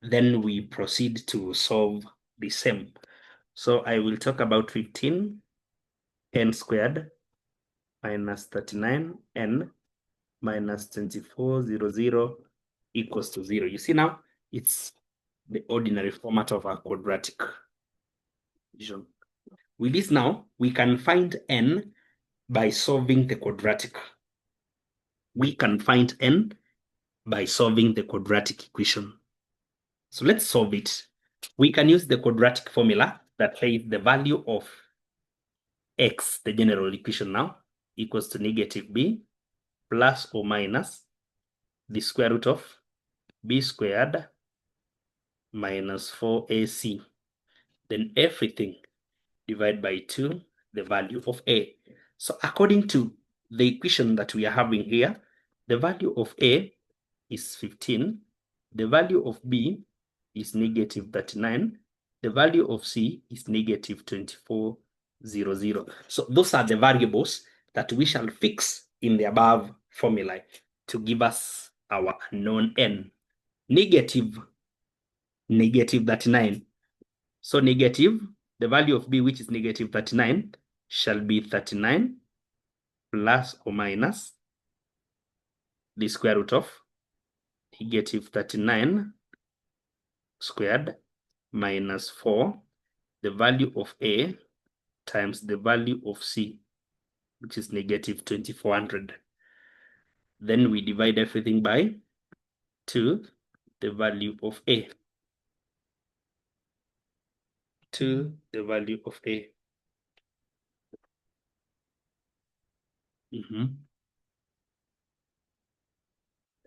Then we proceed to solve the same. So I will talk about 15n squared minus 39n minus 2400 equals to 0. You see now, it's the ordinary format of a quadratic equation. With this now, we can find n by solving the quadratic. We can find n by solving the quadratic equation. So let's solve it. We can use the quadratic formula that says the value of x, the general equation now, equals to negative b plus or minus the square root of b squared minus 4ac. Then everything divided by 2, the value of a. So according to the equation that we are having here, the value of a is 15, the value of b is negative 39, the value of c is negative 2400. So those are the variables that we shall fix in the above formula to give us our unknown n. Negative 39. So negative, the value of b, which is negative 39, shall be 39 plus or minus the square root of negative 39 squared minus 4, the value of a times the value of c, which is negative 2400. Then we divide everything by 2, the value of a. To the value of a.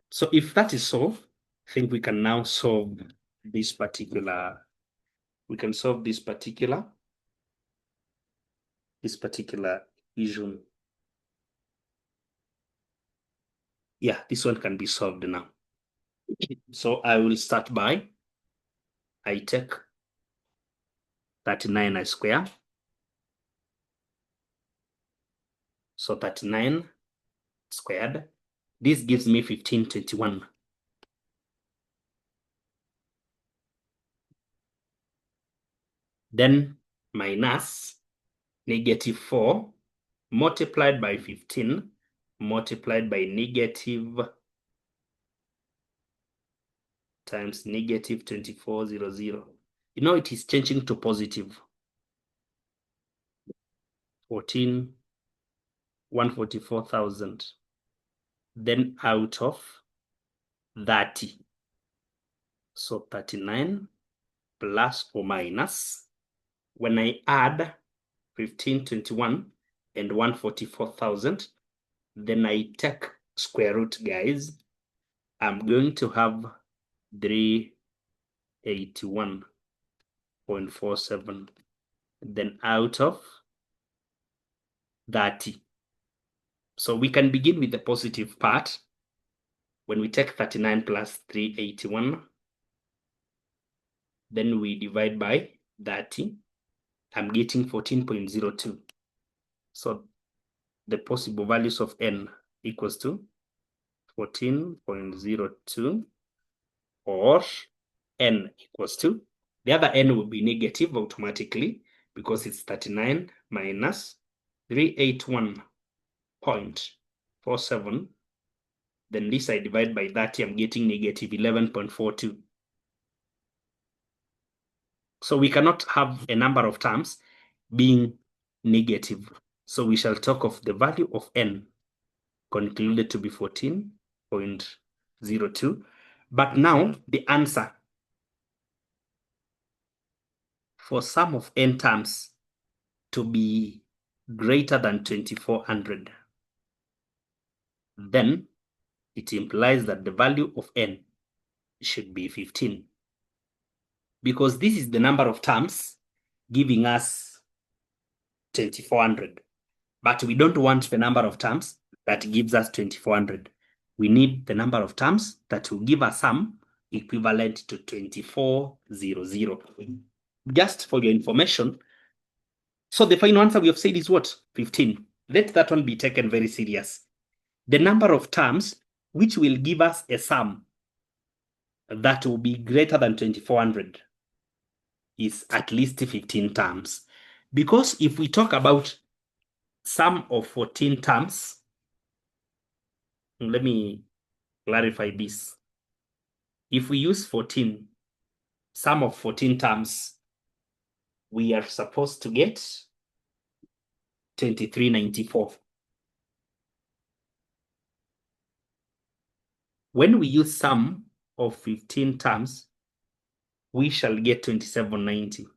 So if that is so, I think we can now solve this particular, equation. Yeah, this one can be solved now. So I will start by, I take 39 I square. So 39 squared, this gives me 1521. Then minus negative 4 multiplied by 15 multiplied by negative times negative 2400. You know, it is changing to positive. 144,000. Then out of 30. So 39 plus or minus. When I add 1521 and 144,000, then I take square root, guys. I'm going to have 381.47. Then out of 30. So we can begin with the positive part. When we take 39 plus 381, then we divide by 30. I'm getting 14.02. So the possible values of n equals to 14.02, or n equals to, the other n will be negative automatically because it's 39 minus 381.47. Then this I divide by 30, I'm getting negative 11.42. So we cannot have a number of terms being negative. So we shall talk of the value of n concluded to be 14.02. But now the answer for sum of n terms to be greater than 2400, then it implies that the value of n should be 15. Because this is the number of terms giving us 2400. But we don't want the number of terms that gives us 2400. We need the number of terms that will give us sum equivalent to 2400. just for your information. So the final answer we have said is what? 15. Let that one be taken very serious. The number of terms which will give us a sum that will be greater than 2400 is at least 15 terms. Because if we talk about sum of 14 terms, let me clarify this. If we use 14, sum of 14 terms, we are supposed to get 2394. When we use sum of 15 terms, we shall get 2790.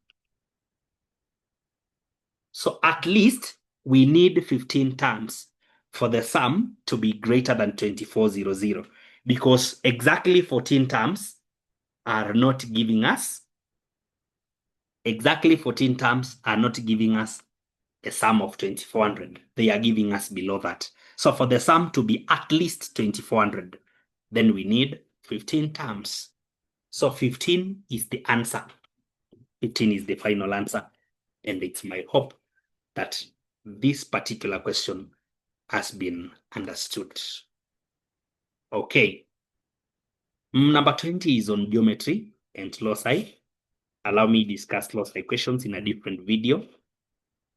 So at least we need 15 terms for the sum to be greater than 2400, because exactly 14 terms are not giving us, a sum of 2400. They are giving us below that. So for the sum to be at least 2400, then we need 15 terms. So 15 is the answer. 15 is the final answer. And it's my hope that this particular question has been understood. Okay. Number 20 is on geometry and loci. Allow me to discuss loci questions in a different video,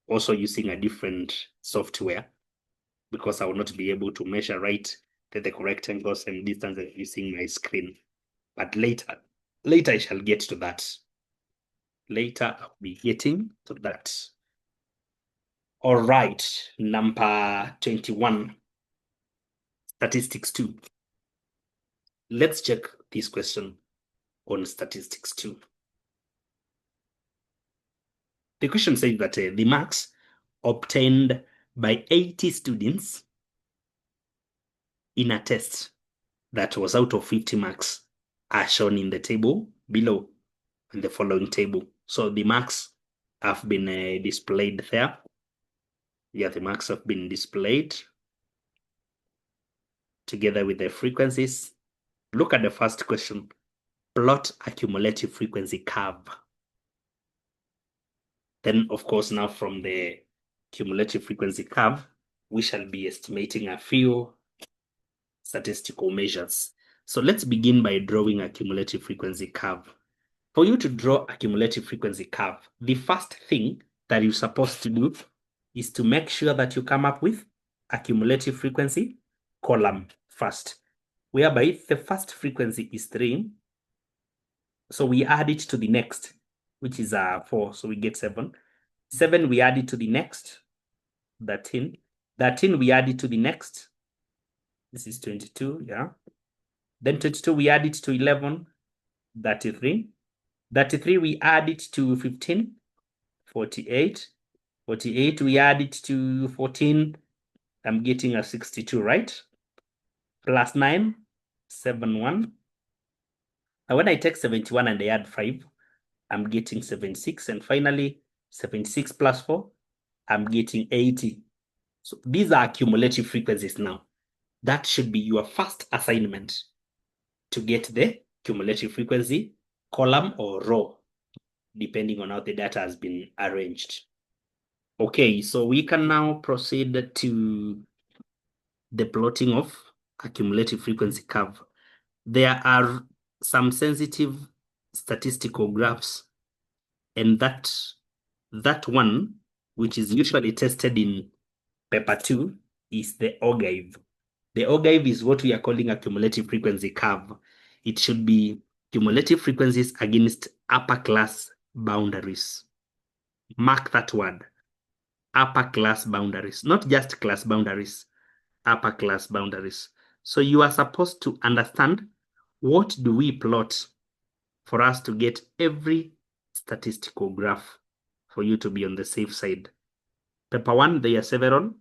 also using a different software, because I will not be able to measure right the correct angles and distances using my screen. But later I shall get to that. Later I'll be getting to that. All right, number 21, statistics 2. Let's check this question on statistics 2. The question says that the marks obtained by 80 students in a test that was out of 50 marks are shown in the table below, in the following table. So the marks have been displayed there. Yeah, the marks have been displayed together with the frequencies. Look at the first question. Plot a cumulative frequency curve. Then, of course, now from the cumulative frequency curve, we shall be estimating a few statistical measures. So let's begin by drawing a cumulative frequency curve. For you to draw a cumulative frequency curve, the first thing that you're supposed to do is to make sure that you come up with a cumulative frequency column first, whereby the first frequency is 3. So we add it to the next, which is 4. So we get 7. 7, we add it to the next, 13. 13, we add it to the next. This is 22, yeah. Then 22, we add it to 11, 33. 33, we add it to 15, 48. 48, we add it to 14. I'm getting a 62, right? Plus 9, 71. Now when I take 71 and I add 5, I'm getting 76. And finally, 76 plus 4, I'm getting 80. So these are cumulative frequencies now. That should be your first assignment, to get the cumulative frequency column or row, depending on how the data has been arranged. Okay, so we can now proceed to the plotting of a cumulative frequency curve. There are some sensitive statistical graphs, and that one, which is usually tested in paper 2, is the OGIVE. The OGIVE is what we are calling a cumulative frequency curve. It should be cumulative frequencies against upper class boundaries. Mark that word, upper class boundaries, not just class boundaries, upper class boundaries. So you are supposed to understand, what do we plot for us to get every statistical graph for you to be on the safe side. Paper 1, there are several.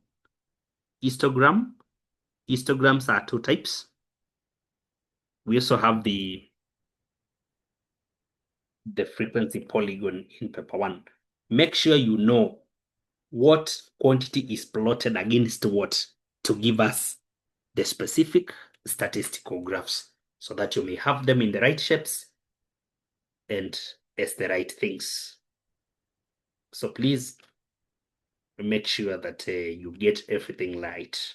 Histogram. Histograms are 2 types. We also have the frequency polygon in paper 1. Make sure you know what quantity is plotted against what to give us the specific statistical graphs, so that you may have them in the right shapes and as the right things. So please make sure that you get everything right.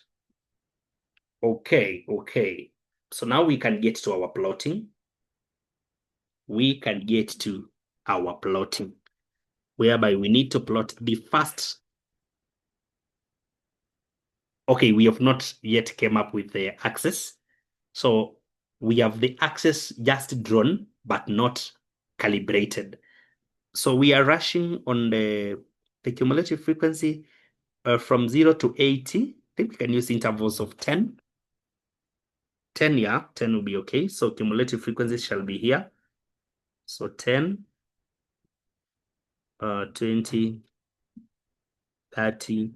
Okay. So now we can get to our plotting. Whereby we need to plot the first. Okay, we have not yet came up with the axis. So we have the axis just drawn, but not calibrated. So we are rushing on the cumulative frequency from 0 to 80. I think we can use intervals of 10. 10, yeah, 10 will be okay. So cumulative frequency shall be here. So 10, 20, 30,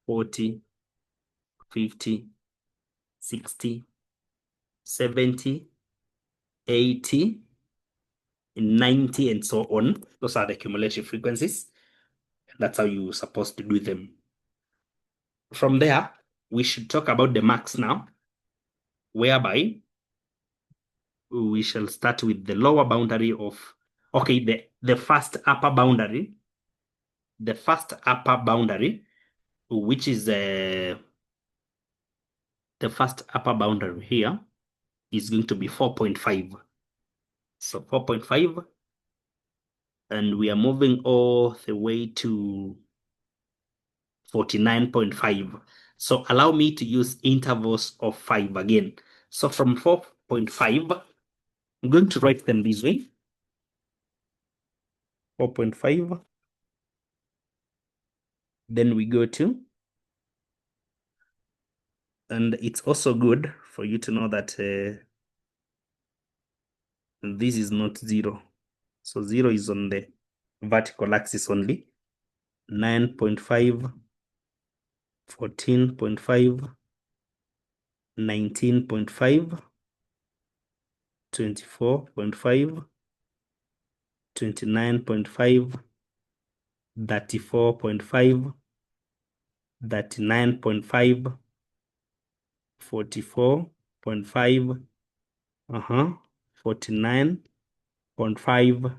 40, 50, 60, 70, 80, 90, and so on. Those are the cumulative frequencies. That's how you're supposed to do them. From there, we should talk about the max now, whereby we shall start with the lower boundary of, okay, the first upper boundary. The first upper boundary, which is the first upper boundary here, is going to be 4.5. So 4.5, and we are moving all the way to 49.5. So allow me to use intervals of 5 again. So from 4.5, I'm going to write them this way. 4.5. Then we go to, and it's also good for you to know that this is not 0. So 0 is on the vertical axis only. 9.5, 14.5, 19.5, 24.5, 29.5, 34.5, 39.5, 44.5, 49.5,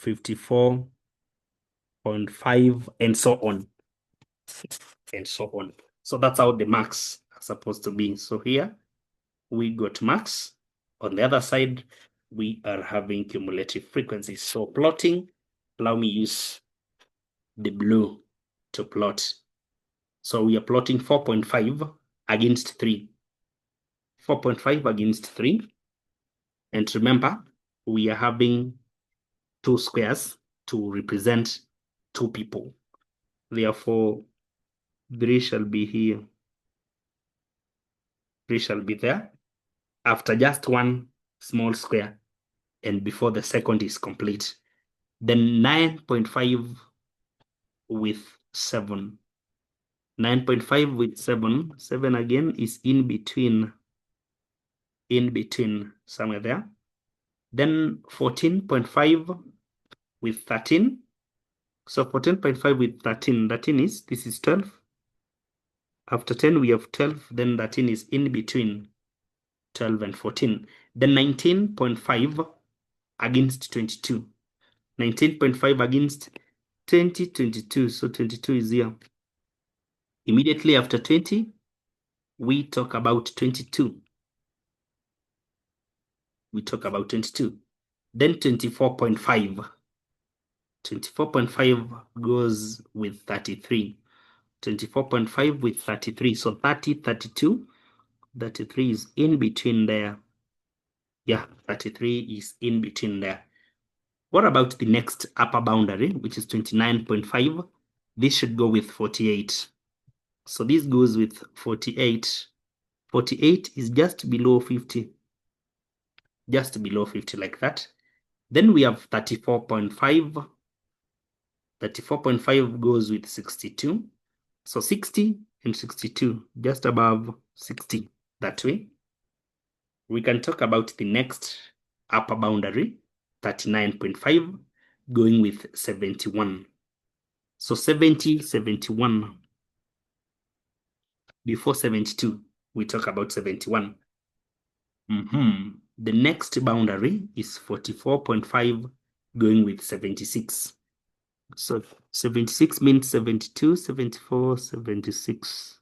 54.5, and so on. So that's how the marks are supposed to be. So here we got marks. On the other side, we are having cumulative frequencies. So plotting, allow me use the blue to plot. So we are plotting 4.5 against 3. 4.5 against 3. And remember, we are having 2 squares to represent 2 people. Therefore, 3 shall be here. 3 shall be there after just one small square and before the second is complete. Then 9.5 with 7. 9.5 with 7. 7 again is in between somewhere there. Then 14.5 with 13. So 14.5 with 13. 13 is, this is 12. After 10, we have 12. Then 13 is in between 12 and 14. Then 19.5 against 22. 19.5 against 20, 22. So 22 is here. Immediately after 20, we talk about 22. Then 24.5. 24.5 goes with 33. 24.5 with 33. So 30, 32. 33 is in between there. Yeah, 33 is in between there. What about the next upper boundary, which is 29.5? This should go with 48. So this goes with 48. 48 is just below 50. Just below 50 like that. Then we have 34.5. 34.5 goes with 62. So 60 and 62, just above 60 that way. We can talk about the next upper boundary, 39.5, going with 71. So 70, 71. Before 72, we talk about 71. The next boundary is 44.5, going with 76. So 76 means 72, 74, 76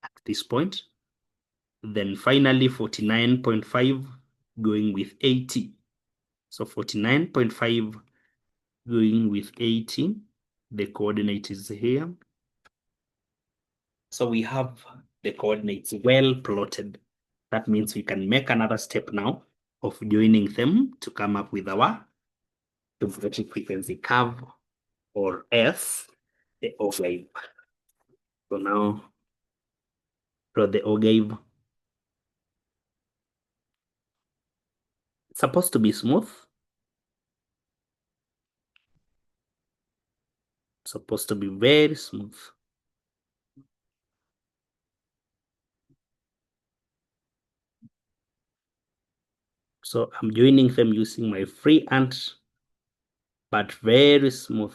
at this point. Then finally 49.5 going with 80. So 49.5 going with 80. The coordinate is here. So we have the coordinates well plotted. That means we can make another step now of joining them to come up with our cumulative frequency curve, or S, the OGIVE. So now draw the OGIVE. It's supposed to be smooth. It's supposed to be very smooth. So I'm joining them using my freehand, but very smooth.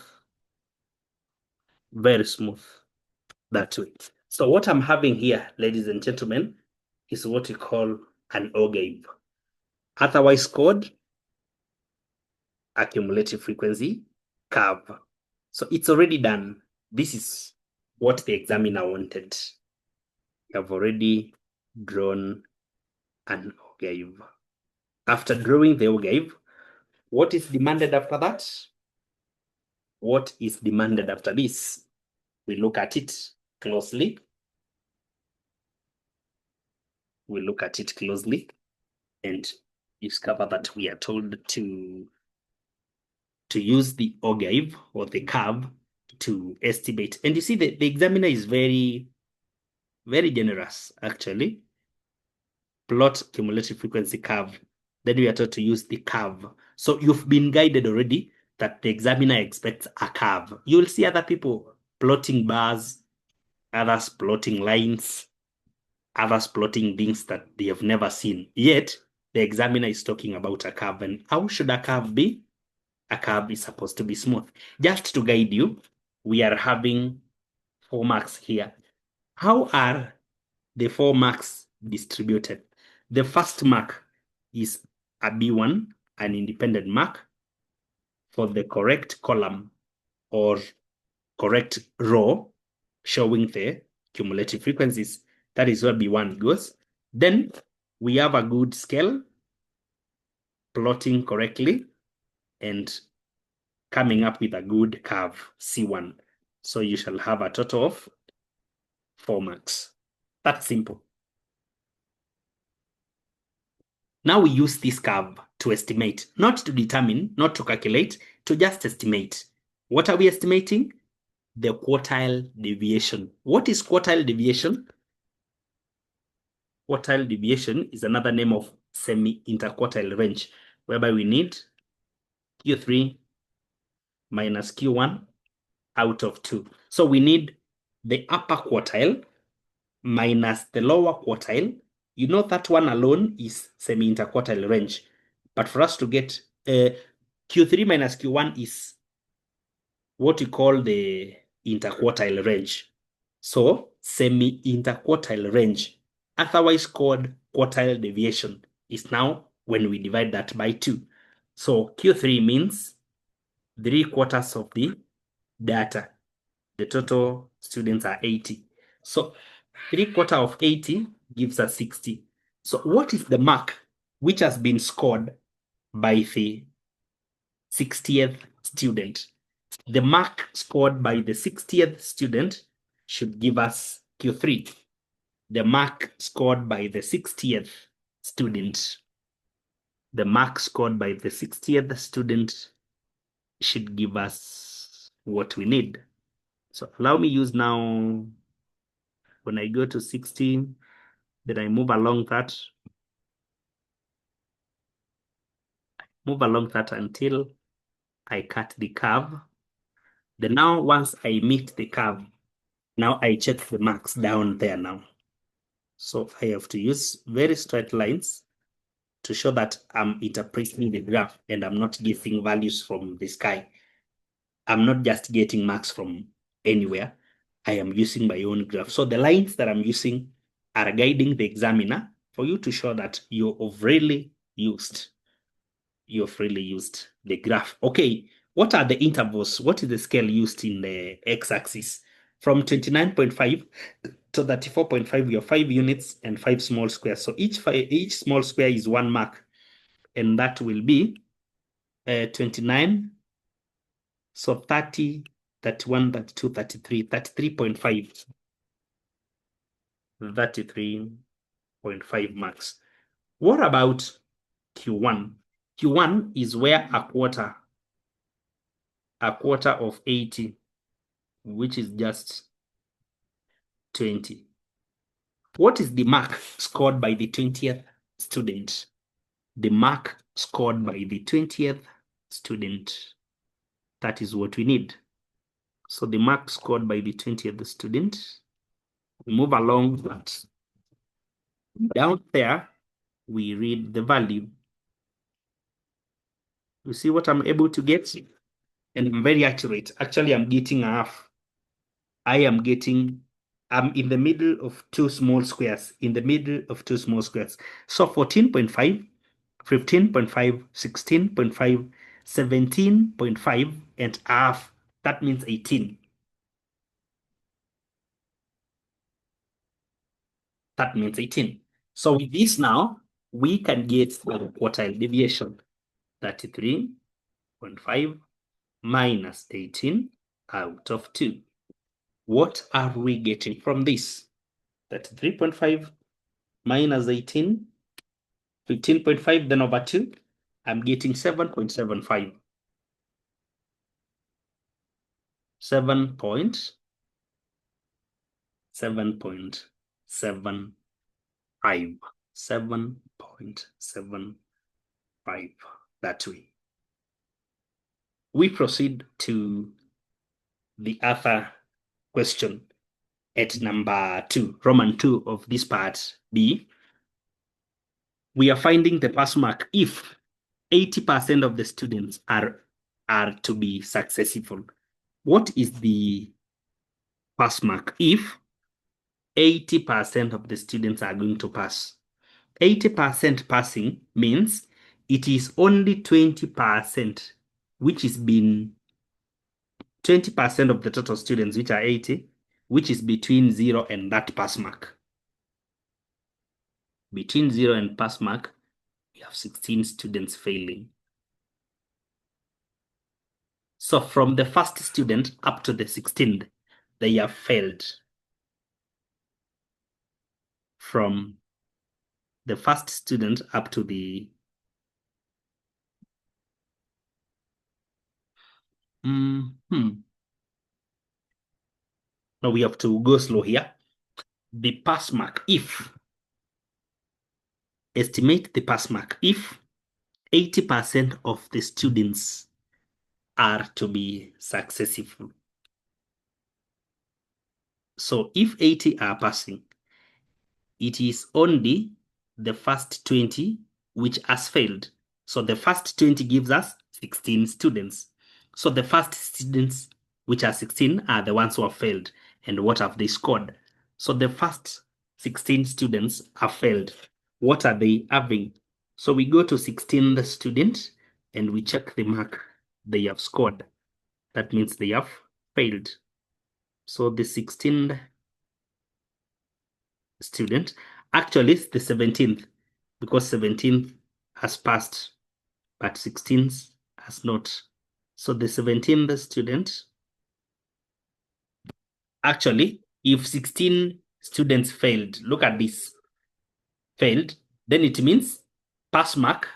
Very smooth that way. So what I'm having here, ladies and gentlemen, is what we call an OGIVE, otherwise called a cumulative frequency curve. So it's already done. This is what the examiner wanted. We have already drawn an OGIVE. After drawing the OGIVE, what is demanded after that? What is demanded after this? We look at it closely. We look at it closely and discover that we are told to use the OGIVE, or the curve, to estimate. And you see the examiner is very, very generous, actually. Plot cumulative frequency curve. Then we are told to use the curve. So you've been guided already that the examiner expects a curve. You will see other people plotting bars, others plotting lines, others plotting things that they have never seen. Yet, the examiner is talking about a curve. And how should a curve be? A curve is supposed to be smooth. Just to guide you, we are having 4 marks here. How are the 4 marks distributed? The first mark is a B1, an independent mark for the correct column or correct row showing the cumulative frequencies. That is where B1 goes. Then we have a good scale, plotting correctly and coming up with a good curve, C1. So you shall have a total of 4 marks. That's simple. Now we use this curve to estimate, not to determine, not to calculate, to just estimate. What are we estimating? The quartile deviation. What is quartile deviation? Quartile deviation is another name of semi-interquartile range, whereby we need Q3 minus Q1 out of 2. So we need the upper quartile minus the lower quartile. You know that one alone is semi-interquartile range. But for us to get Q3 minus Q1 is what we call the interquartile range. So semi-interquartile range, otherwise called quartile deviation, is now when we divide that by 2. So Q3 means 3/4 of the data. The total students are 80. So 3/4 of 80 gives us 60. So what is the mark which has been scored by the 60th student? The mark scored by the 60th student should give us Q3. The mark scored by the 60th student, the mark scored by the 60th student should give us what we need. So allow me use now, when I go to 60, then I move along that until I cut the curve. Then now, once I meet the curve, now I check the marks down there now. So I have to use very straight lines to show that I'm interpreting the graph and I'm not getting values from the sky. I'm not just getting marks from anywhere. I am using my own graph. So the lines that I'm using are guiding the examiner for you to show that you've really used the graph. Okay, What are the intervals? What is the scale used in the x-axis? From 29.5 to 34.5, you have 5 units and 5 small squares. So each small square is 1 mark, and that will be 29. So 30, 31, 32, 33, 33.5. 33.5 marks. What about Q1? Q1 is where a quarter of 80, which is just 20. What is the mark scored by the 20th student? The mark scored by the 20th student. That is what we need. So the mark scored by the 20th student. We move along that. Down there, we read the value. You see what I'm able to get? And I'm very accurate. Actually, I'm getting half. I'm in the middle of 2 small squares. In the middle of 2 small squares. So 14.5, 15.5, 16.5, 17.5, and half. That means 18. That means 18. So with this now, we can get the quartile deviation. 33.5 minus 18 out of 2. What are we getting from this? 33.5 minus 18, 15.5, then over 2. I'm getting 7.75. 7.75. 7.75. That way. We proceed to the other question at number 2, Roman 2 of this part B. We are finding the pass mark if 80% of the students are to be successful. What is the pass mark if 80% of the students are going to pass? 80% passing means it is only 20%, which is been 20% of the total students, which are 80, which is between 0 and that pass mark. Between 0 and pass mark, we have 16 students failing. So from the first student up to the 16th, they have failed. From the first student up to the Now we have to go slow here. The pass mark, estimate the pass mark if 80% of the students are to be successful. So if 80 are passing, it is only the first 20 which has failed. So the first 20 gives us 16 students. So the first students, which are 16, are the ones who have failed. And what have they scored? So the first 16 students have failed. What are they having? So we go to 16th student and we check the mark they have scored. That means they have failed. So the 16th student, actually it's the 17th, because 17th has passed, but 16th has not. So the 17th student, actually, if 16 students failed, look at this, failed, then it means pass mark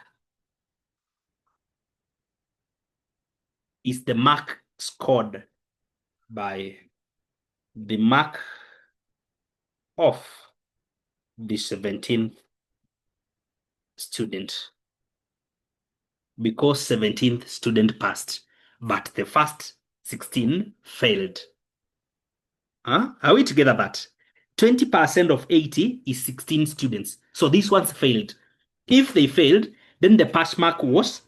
is the mark scored by the mark of the 17th student, because 17th student passed, but the first 16 failed. Are we together that 20% of 80 is 16 students? So these ones failed. If they failed, then the pass mark was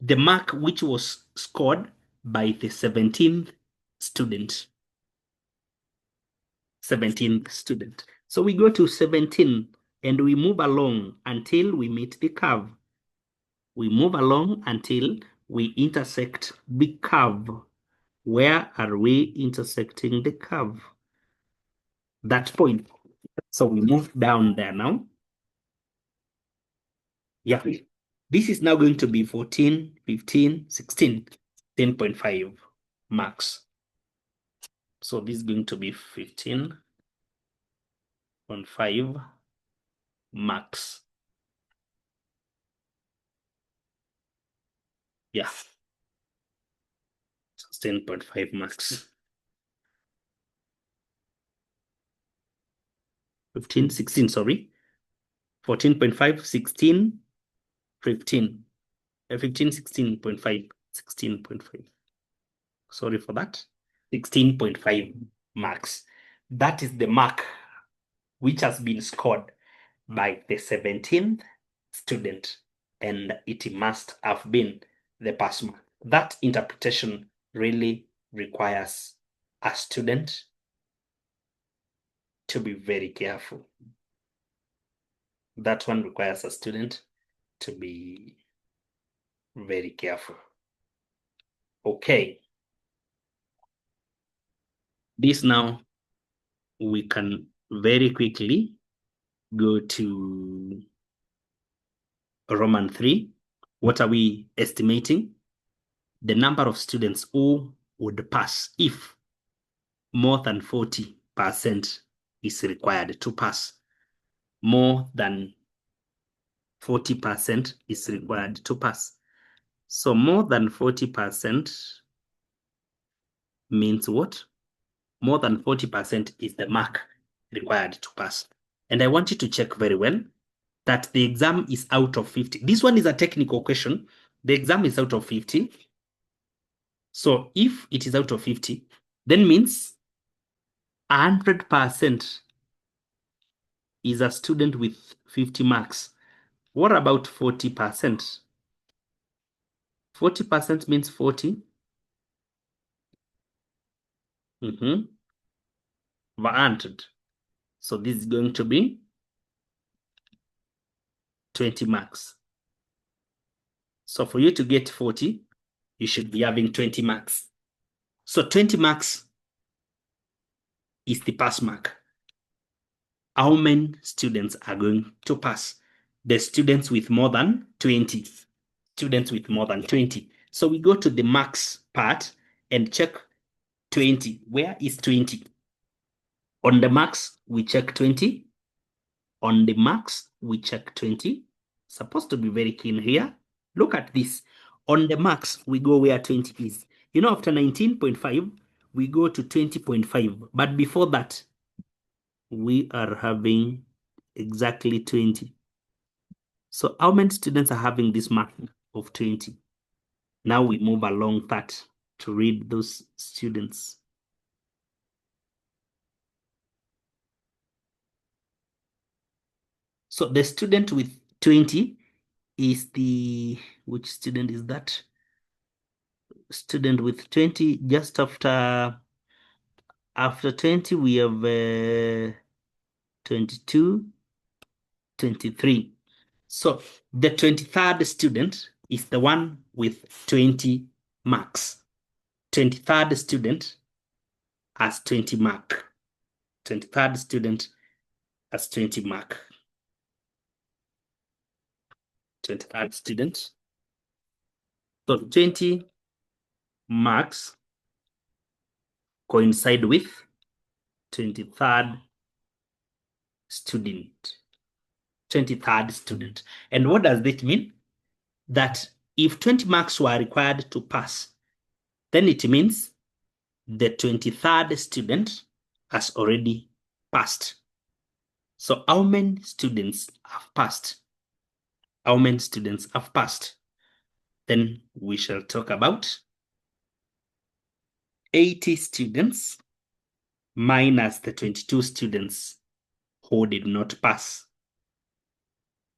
the mark which was scored by the 17th student. 17th student. So we go to 17 and we move along until we meet the curve. We move along until we intersect the curve. Where are we intersecting the curve? That point. So we move down there now. Yeah. This is now going to be 14, 15, 16, 10.5 max. So this is going to be 15.5 max. Yeah. 10.5 max. 15, 16, sorry. 14.5, 16, 15. 15, 16.5, 16.5. Sorry for that. 16.5 marks. That is the mark which has been scored by the 17th student, and it must have been the pass mark. That interpretation really requires a student to be very careful. That one requires a student to be very careful. Okay. This now, we can very quickly go to Roman 3. What are we estimating? The number of students who would pass if more than 40% is required to pass. More than 40% is required to pass. So more than 40% means what? More than 40% is the mark required to pass. And I want you to check very well that the exam is out of 50. This one is a technical question. The exam is out of 50. So if it is out of 50, then means 100% is a student with 50 marks. What about 40%? 40% means 40. 100. So this is going to be 20 marks. So for you to get 40, you should be having 20 marks. So 20 marks is the pass mark. How many students are going to pass? The students with more than 20. Students with more than 20. So we go to the marks part and check 20. Where is 20? On the marks, we check 20. On the marks, we check 20. Supposed to be very keen here. Look at this. On the marks, we go where 20 is. You know, after 19.5, we go to 20.5. But before that, we are having exactly 20. So how many students are having this mark of 20? Now we move along that to read those students. So the student with 20 is which student is that? Student with 20, just after 20, we have 22, 23. So the 23rd student is the one with 20 marks. 23rd student has 20 mark. 23rd student has 20 mark. 23rd student. So 20 marks coincide with 23rd student. 23rd student. And what does that mean? That if 20 marks were required to pass, then it means the 23rd student has already passed. So how many students have passed? How many students have passed? Then we shall talk about 80 students minus the 22 students who did not pass.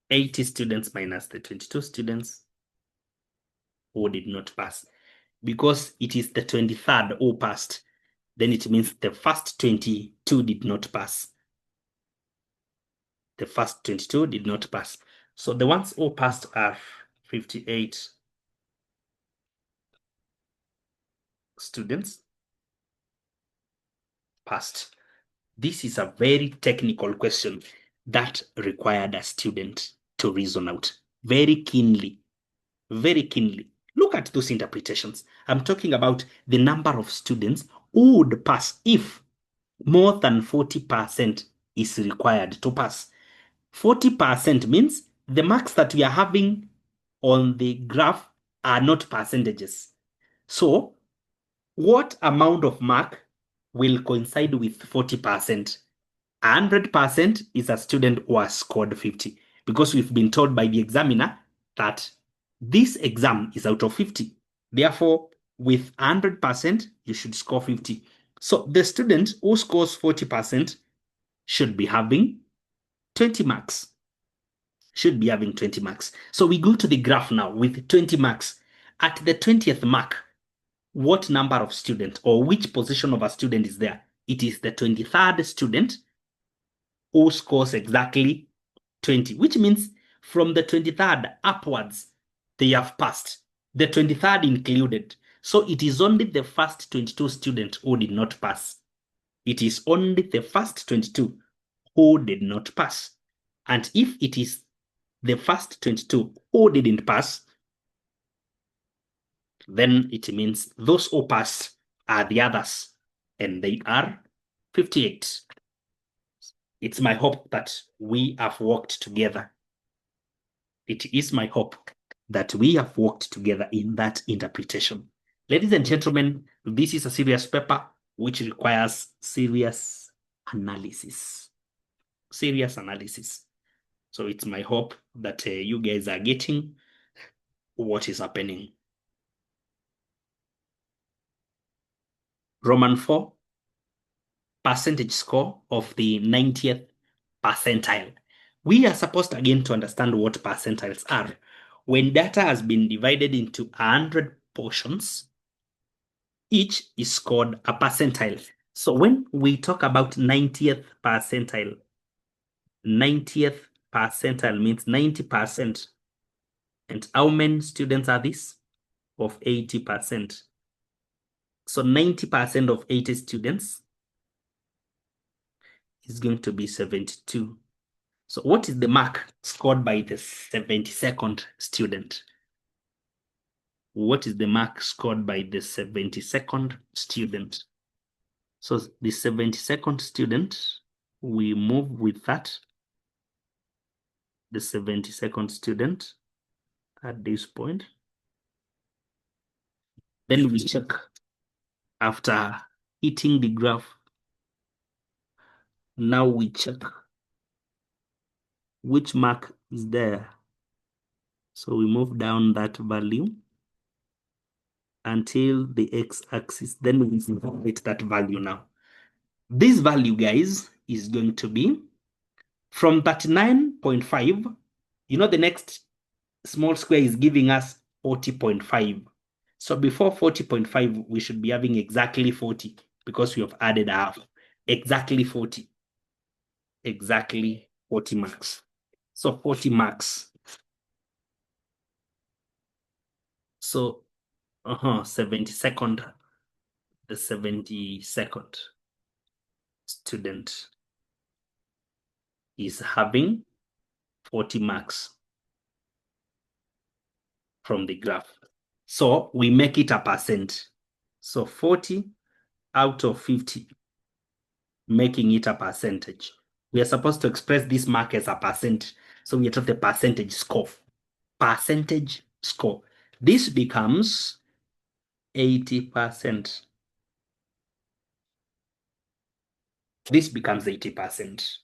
80 students minus the 22 students who did not pass. Because it is the 23rd who passed, then it means the first 22 did not pass. The first 22 did not pass. So the ones who passed are 58, students passed. This is a very technical question that required a student to reason out very keenly, very keenly. Look at those interpretations. I'm talking about the number of students who would pass if more than 40% is required to pass. 40% means the marks that we are having on the graph are not percentages. So what amount of mark will coincide with 40%? 100% is a student who has scored 50 because we've been told by the examiner that this exam is out of 50. Therefore, with 100%, you should score 50. So the student who scores 40% should be having 20 marks. Should be having 20 marks. So we go to the graph now with 20 marks. At the 20th mark, what number of students or which position of a student is there? It is the 23rd student who scores exactly 20, which means from the 23rd upwards, they have passed, the 23rd included. So it is only the first 22 students who did not pass. It is only the first 22 who did not pass. And if it is the first 22 who didn't pass, then it means those who passed are the others, and they are 58. It's my hope that we have worked together. It is my hope that we have worked together in that interpretation. Ladies and gentlemen, this is a serious paper which requires serious analysis. Serious analysis. So it's my hope that you guys are getting what is happening. Roman 4, percentage score of the 90th percentile. We are supposed again to understand what percentiles are. When data has been divided into 100 portions, each is scored a percentile. So when we talk about 90th percentile, 90th percentile means 90%. And how many students are this? Of 80%. So 90% of 80 students is going to be 72. So what is the mark scored by the 72nd student? What is the mark scored by the 72nd student? So the 72nd student, we move with that. The 72nd student at this point. Then we check after hitting the graph. Now we check which mark is there. So we move down that value until the x-axis. Then we evaluate that value now. This value, guys, is going to be from 39.5. You know, the next small square is giving us 40.5. So before 40.5, we should be having exactly 40 because we have added half. Exactly 40. Exactly 40 marks. So 40 marks. So 72nd, the 72nd student is having 40 marks from the graph. So we make it a percent. So 40 out of 50, making it a percentage. We are supposed to express this mark as a percent. So we have the percentage score. Percentage score. This becomes 80%. This becomes 80%.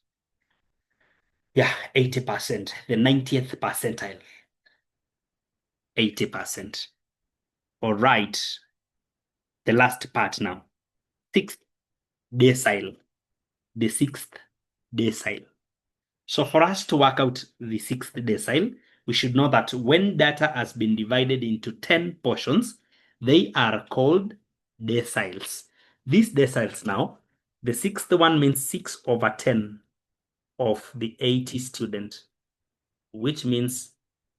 Yeah, 80%. The 90th percentile. 80%. All right. The last part now. Sixth decile. The sixth decile. So for us to work out the sixth decile, we should know that when data has been divided into 10 portions, they are called deciles. These deciles now, the sixth one means 6 over 10 of the 80 student, which means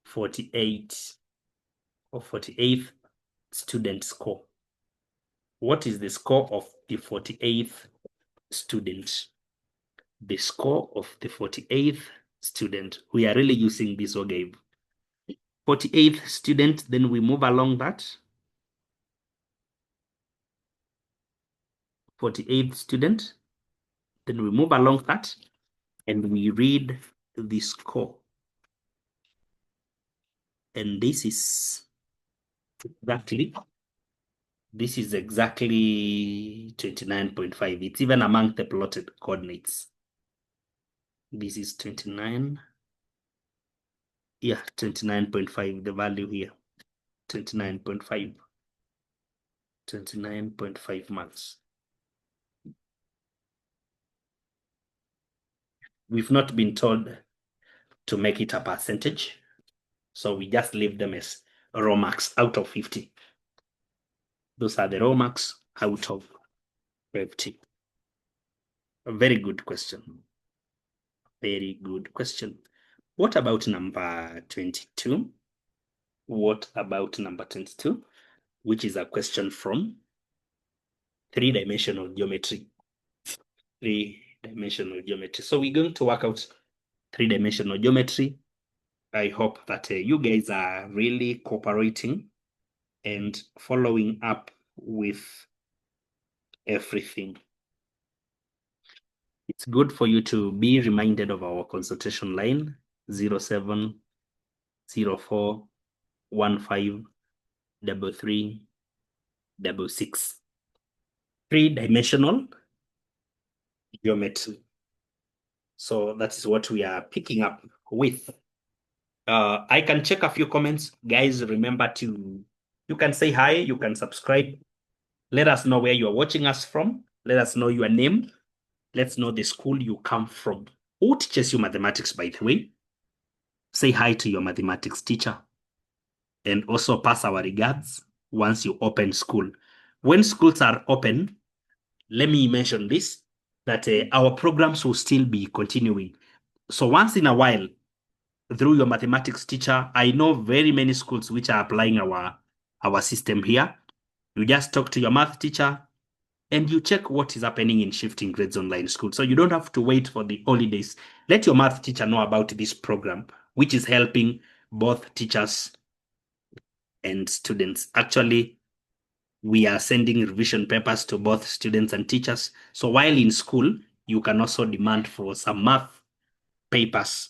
48 or 48th student score. What is the score of the 48th student? The score of the 48th student. We are really using this OGIVE. 48th student, then we move along that. 48th student, then we move along that, and we read the score. And this is exactly 29.5. It's even among the plotted coordinates. This is 29. Yeah, 29.5, the value here. 29.5. 29.5 months. We've not been told to make it a percentage, so we just leave them as raw marks out of 50. Those are the raw marks out of 50. A very good question. Very good question. What about number 22? What about number 22? Which is a question from three-dimensional geometry. Three-dimensional geometry. So we're going to work out three-dimensional geometry. I hope that you guys are really cooperating and following up with everything. It's good for you to be reminded of our consultation line 0704153366. Three-dimensional geometry. So that is what we are picking up with. I can check a few comments. Guys, remember you can say hi, you can subscribe. Let us know where you're watching us from. Let us know your name. Let's know the school you come from. Who teaches you mathematics, by the way? Say hi to your mathematics teacher. And also pass our regards once you open school. When schools are open, let me mention this, that our programs will still be continuing. So once in a while, through your mathematics teacher, I know very many schools which are applying our system here. You just talk to your math teacher and you check what is happening in Shifting Grades Online School. So you don't have to wait for the holidays. Let your math teacher know about this program, which is helping both teachers and students. Actually, we are sending revision papers to both students and teachers. So while in school, you can also demand for some math papers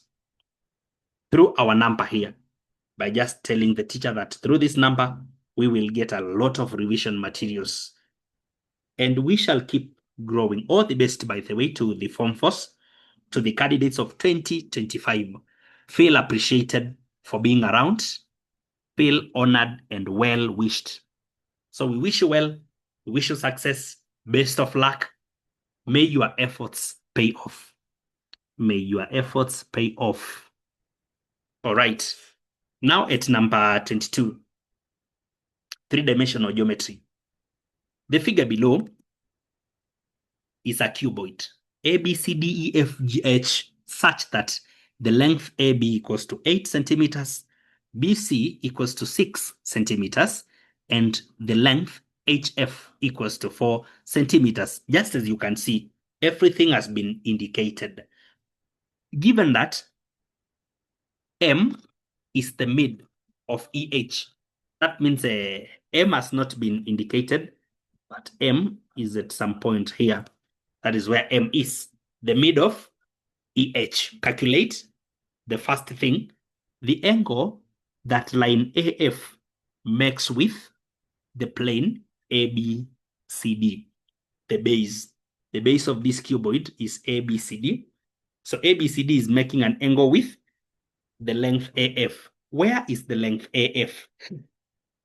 through our number here by just telling the teacher that through this number, we will get a lot of revision materials. And we shall keep growing. All the best, by the way, to the Form Force, to the candidates of 2025. Feel appreciated for being around. Feel honored and well wished. So we wish you well. We wish you success. Best of luck. May your efforts pay off. May your efforts pay off. All right. Now at number 22, three-dimensional geometry. The figure below is a cuboid, A, B, C, D, E, F, G, H, such that the length AB equals to 8 centimeters, BC equals to 6 centimeters, and the length HF equals to 4 centimeters. Just as you can see, everything has been indicated. Given that M is the mid of EH, that means M has not been indicated, but M is at some point here. That is where M is, the mid of EH. Calculate the first thing, the angle that line AF makes with the plane ABCD, the base. The base of this cuboid is ABCD. So ABCD is making an angle with the length AF. Where is the length AF?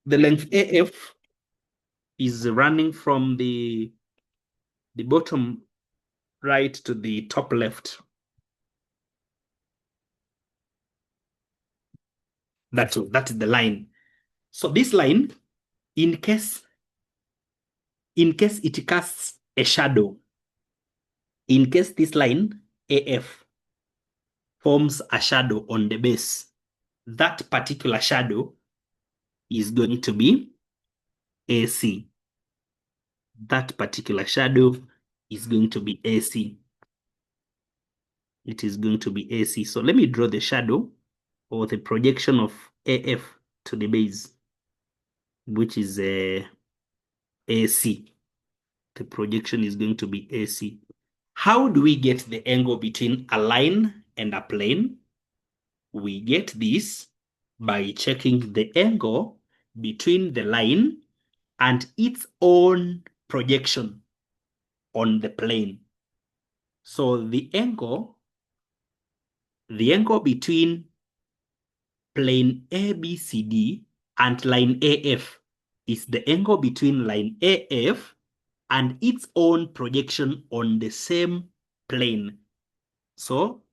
The length AF is running from the bottom right to the top left. That is the line. So this line, in case it casts a shadow, in case this line AF forms a shadow on the base, that particular shadow is going to be AC. that particular shadow is going to be AC. It is going to be AC. So let me draw the shadow or the projection of AF to the base, which is AC. The projection is going to be AC. How do we get the angle between a line and a plane? We get this by checking the angle between the line and its own projection on the plane. So the angle between plane ABCD and line AF is the angle between line AF and its own projection on the same plane. So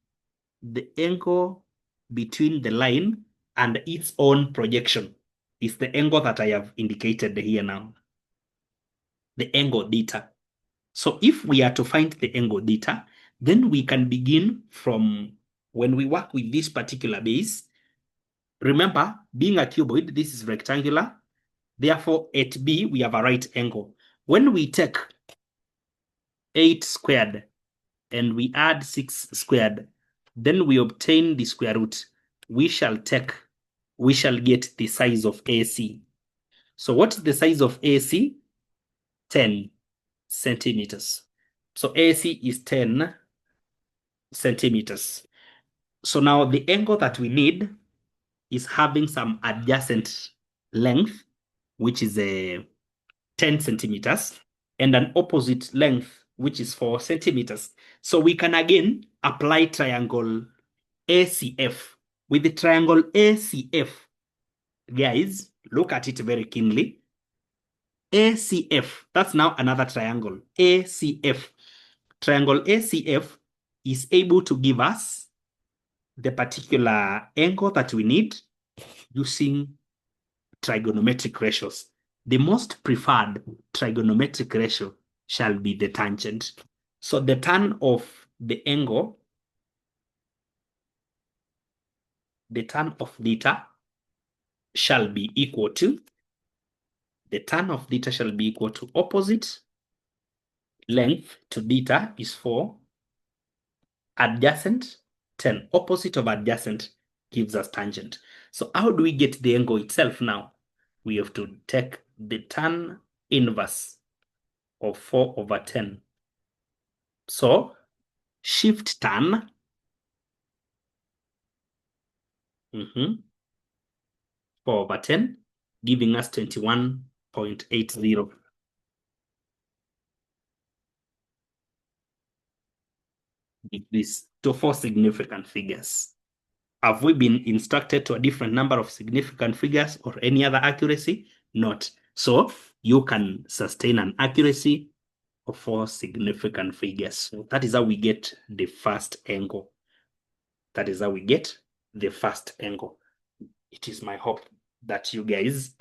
the angle between the line and its own projection is the angle that I have indicated here now, the angle theta. So if we are to find the angle theta, then we can begin from when we work with this particular base. Remember, being a cuboid, this is rectangular. Therefore, at B, we have a right angle. When we take 8 squared and we add 6 squared, then we obtain the square root. We shall get the size of AC. So what's the size of AC? 10 centimeters. So AC is 10 centimeters. So now the angle that we need is having some adjacent length, which is a 10 centimeters, and an opposite length, which is 4 centimeters. So we can again apply triangle ACF. With the triangle ACF, guys, look at it very keenly. ACF, that's now another triangle. ACF. Triangle ACF is able to give us the particular angle that we need using trigonometric ratios. The most preferred trigonometric ratio shall be the tangent. So the tan of the angle, the tan of theta shall be equal to, the tan of theta shall be equal to opposite length to theta is 4, adjacent 10. Opposite of adjacent gives us tangent. So how do we get the angle itself now? We have to take the tan inverse of 4 over 10. So shift tan 4 over 10, giving us 21.80. This to 4 significant figures. Have we been instructed to a different number of significant figures or any other accuracy? Not. So you can sustain an accuracy of 4 significant figures. So that is how we get the first angle. That is how we get the first angle. It is my hope that you guys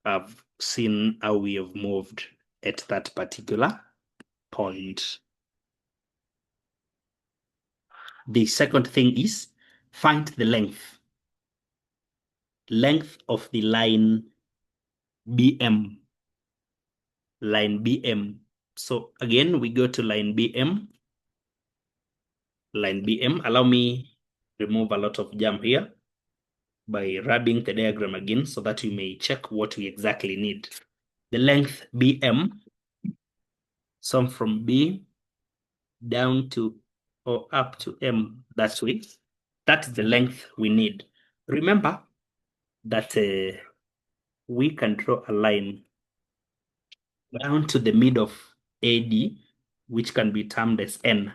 have seen how we have moved at that particular point. The second thing is find the length of the line BM. Line BM. So again, we go to line BM. Line BM. Allow me remove a lot of jump here by rubbing the diagram again so that we may check what we exactly need. The length BM, sum from B down to or up to M that way. That's the length we need. Remember that we can draw a line down to the mid of AD, which can be termed as N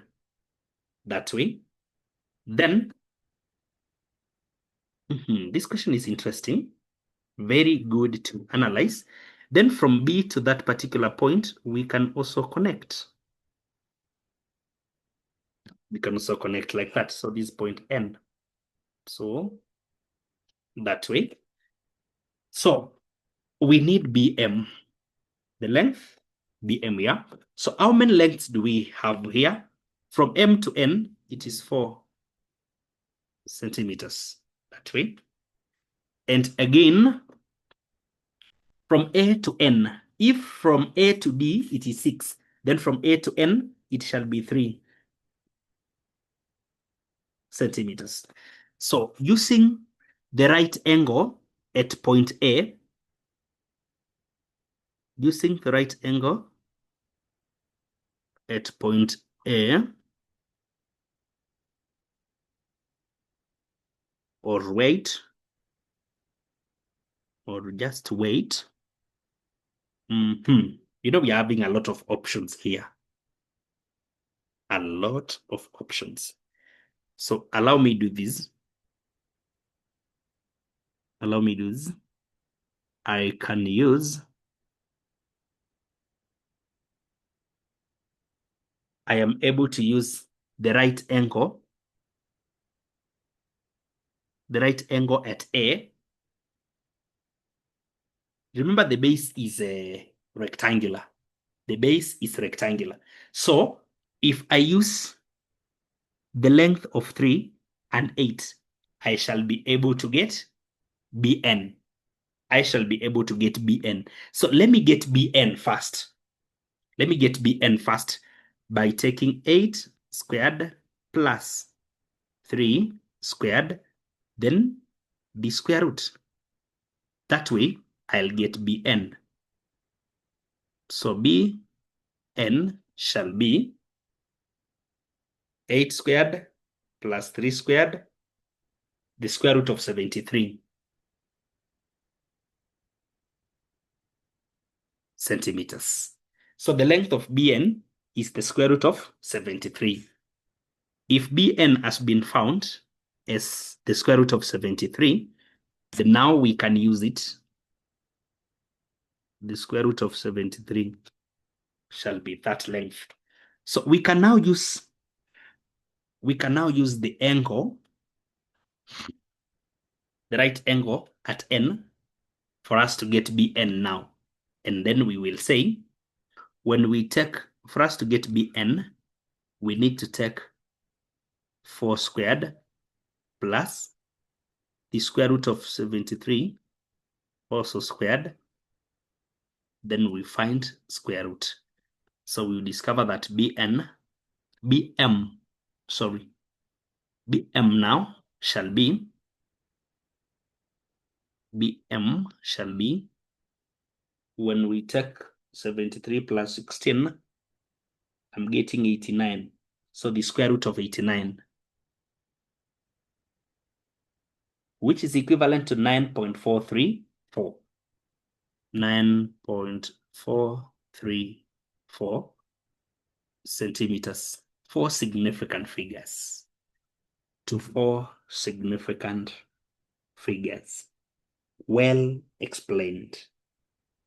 that way. Then, this question is interesting, very good to analyze. Then from B to that particular point, we can also connect. We can also connect like that. So this point N. So that way. So we need BM, the length, BM here. So how many lengths do we have here? From M to N, it is 4 centimeters that way. And again, from A to N, If from A to D it is 6, then from A to N it shall be 3 centimeters. So using the right angle at point A, using the right angle at point A, or wait, or just wait. You know, we are having a lot of options here. A lot of options. So allow me do this. Allow me do this. I can use, I am able to use the right angle at A. Remember, the base is rectangular. The base is rectangular. So if I use the length of 3 and 8, I shall be able to get Bn. I shall be able to get Bn. So let me get Bn first. Let me get Bn first by taking 8 squared plus 3 squared, then the square root. That way, I'll get Bn. So Bn shall be 8 squared plus 3 squared, the square root of 73 centimeters. So the length of Bn is the square root of 73. If Bn has been found as the square root of 73, then now we can use it. The square root of 73 shall be that length. So we can now use the angle, the right angle at N, for us to get Bn now. And then we will say, for us to get Bn, we need to take 4 squared plus the square root of 73, also squared. Then we find square root. So we discover that Bm now shall be, when we take 73 plus 16, I'm getting 89. So the square root of 89, which is equivalent to 9.434. 9.434 centimeters. 4 significant figures. To 4 significant figures. Well explained.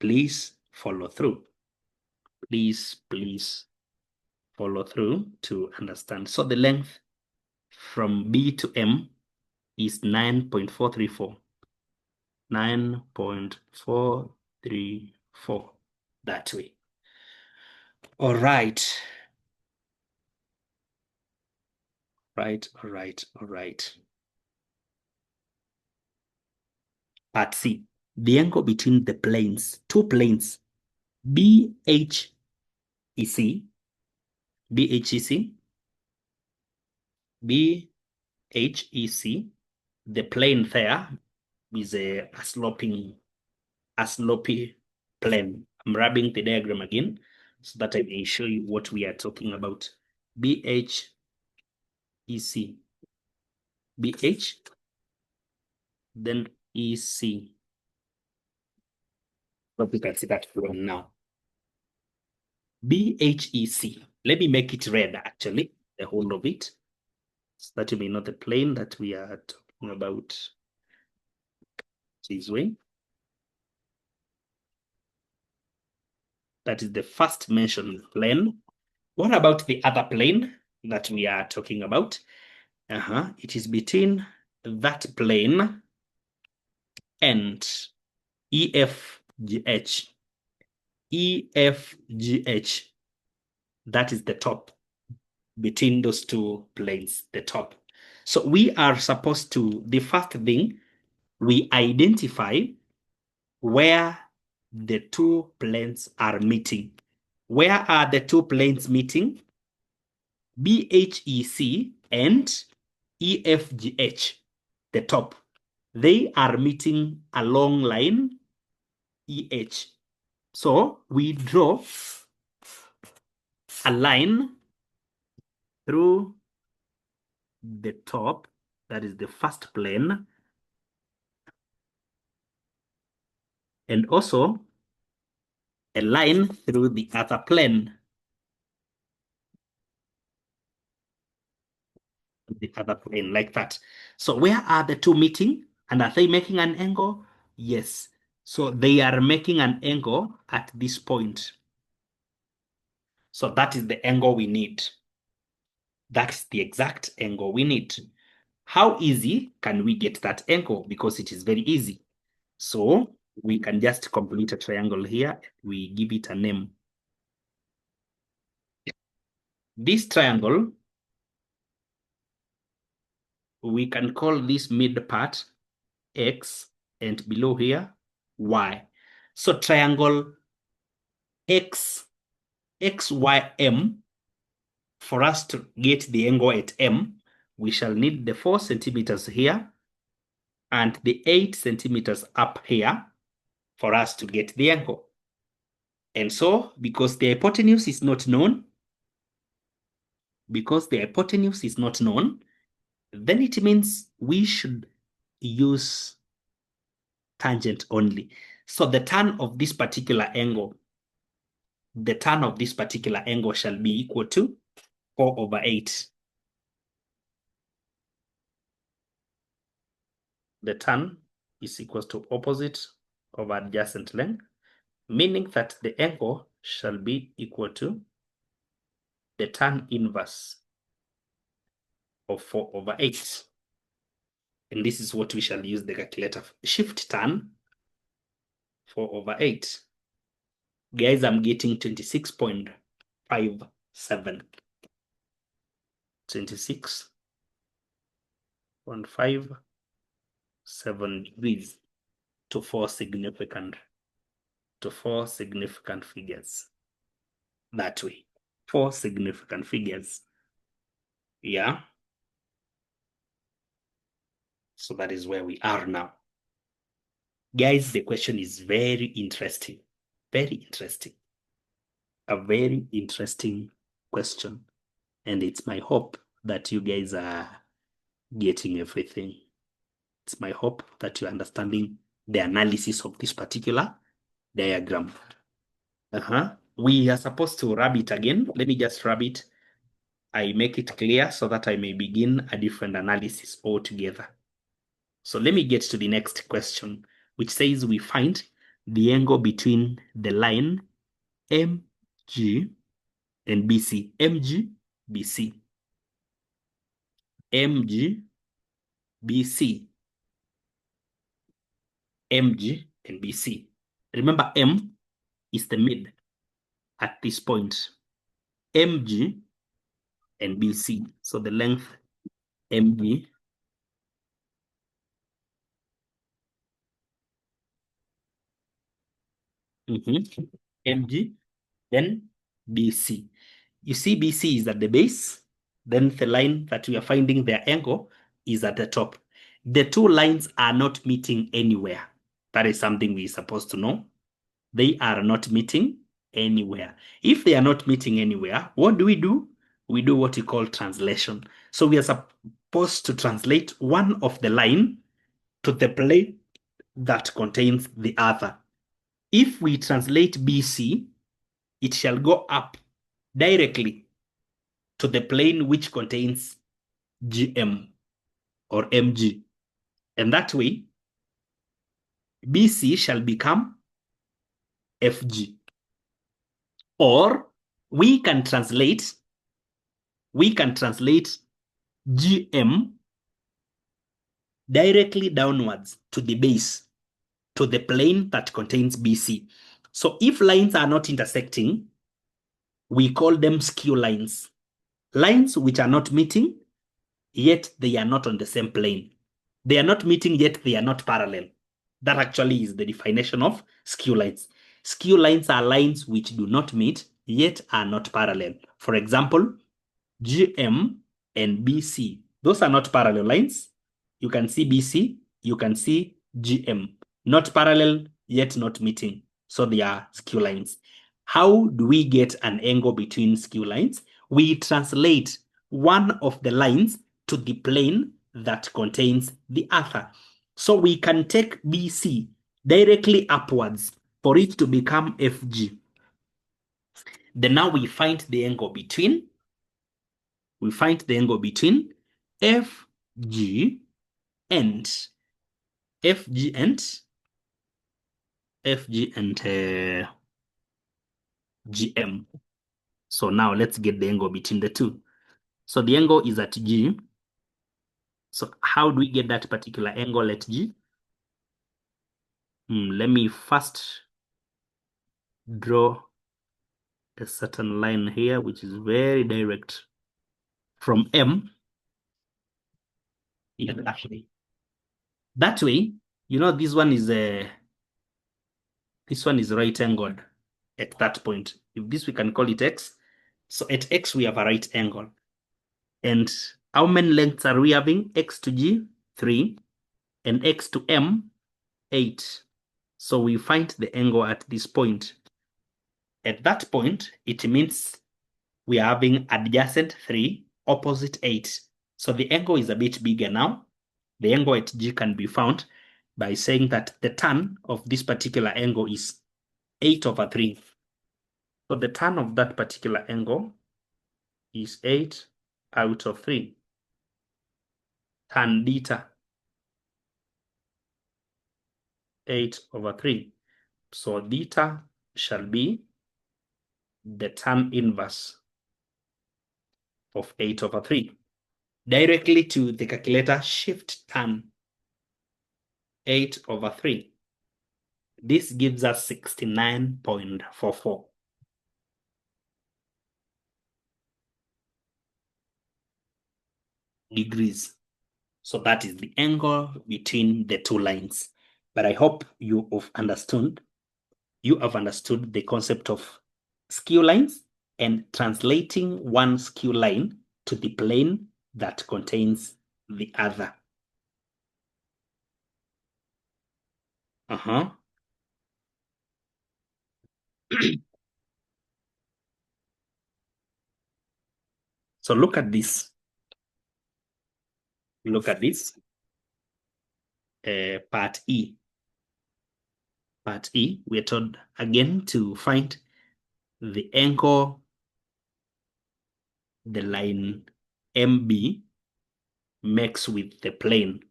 Please follow through. Please follow through to understand. So the length from B to M is 9.434. 9.434 that way. All right. All right. Part C, the angle between the planes, 2 planes, BHEC, the plane there is a slopy plane. I'm rubbing the diagram again so that I may show you what we are talking about. BHEC. BH, then EC. But we can see that from now. BHEC. Let me make it red, actually, the whole of it, so that you may know the plane that we are talking about this way. That is the first mentioned plane. What about the other plane that we are talking about? It is between that plane and EFGH. EFGH. That is the top between those 2 planes, the top. So we are supposed to, the first thing, we identify where the two planes are meeting. Where are the two planes meeting? BHEC and EFGH, the top. They are meeting along line EH. So we draw a line through the top, that is the first plane, and also a line through the other plane. The other plane, like that. So where are the two meeting? And are they making an angle? Yes. So they are making an angle at this point. So that is the angle we need. That's the exact angle we need. How easy can we get that angle? Because it is very easy. So we can just complete a triangle here. We give it a name. This triangle, we can call this mid part X and below here Y. So triangle XYM, for us to get the angle at M, we shall need the 4 centimeters here and the 8 centimeters up here for us to get the angle. And so, because the hypotenuse is not known, then it means we should use tangent only. So the tan of this particular angle, shall be equal to 4/8. The tan is equal to opposite over adjacent length, meaning that the angle shall be equal to the tan inverse of 4/8. And this is what we shall use the calculator for. Shift tan 4/8. Guys, I'm getting 26.57. 26.57 degrees to four significant figures. That way. 4 significant figures. Yeah. So that is where we are now. Guys, the question is very interesting. Very interesting. A very interesting question. And it's my hope that you guys are getting everything. It's my hope that you're understanding the analysis of this particular diagram. We are supposed to rub it again. Let me just rub it. I make it clear so that I may begin a different analysis altogether. So let me get to the next question, which says we find the angle between the line MG and BC. MG, BC. MG, BC. MG and BC. Remember, M is the mid at this point. MG and BC. So the length MG MG, then BC. You see, BC is at the base, then the line that we are finding their angle is at the top. The two lines are not meeting anywhere. That is something we're supposed to know. They are not meeting anywhere. If they are not meeting anywhere, what do? We do what we call translation. So we are supposed to translate one of the line to the plane that contains the other. If we translate BC, it shall go up directly to the plane which contains GM or MG. And that way, BC shall become FG. Or we can translate GM directly downwards to the base, to the plane that contains BC. So if lines are not intersecting, we call them skew lines. Lines which are not meeting, yet they are not on the same plane. They are not meeting, yet they are not parallel. That actually is the definition of skew lines. Skew lines are lines which do not meet, yet are not parallel. For example, GM and BC. Those are not parallel lines. You can see BC, you can see GM. Not parallel, yet not meeting. So they are skew lines. How do we get an angle between skew lines? We translate one of the lines to the plane that contains the other. So we can take BC directly upwards for it to become FG. Then now we find the angle between FG and GM. So now let's get the angle between the two. So the angle is at G. So how do we get that particular angle at G? Let me first draw a certain line here, which is very direct from M. Yeah, actually. That way, you know, this one is right angled at that point. If this, we can call it X. So at X, we have a right angle. And how many lengths are we having? X to G, 3, and X to M, 8. So we find the angle at this point. At that point, it means we are having adjacent 3, opposite 8. So the angle is a bit bigger now. The angle at G can be found by saying that the tan of this particular angle is 8/3. So the tan of that particular angle is 8/3. Tan theta, 8/3. So theta shall be the tan inverse of 8/3. Directly to the calculator, shift tan 8/3. This gives us 69.44 degrees. So that is the angle between the two lines. But I hope you have understood the concept of skew lines and translating one skew line to the plane that contains the other. So look at this. Look at this. Part E. Part E, we're told again to find the angle the line MB makes with the plane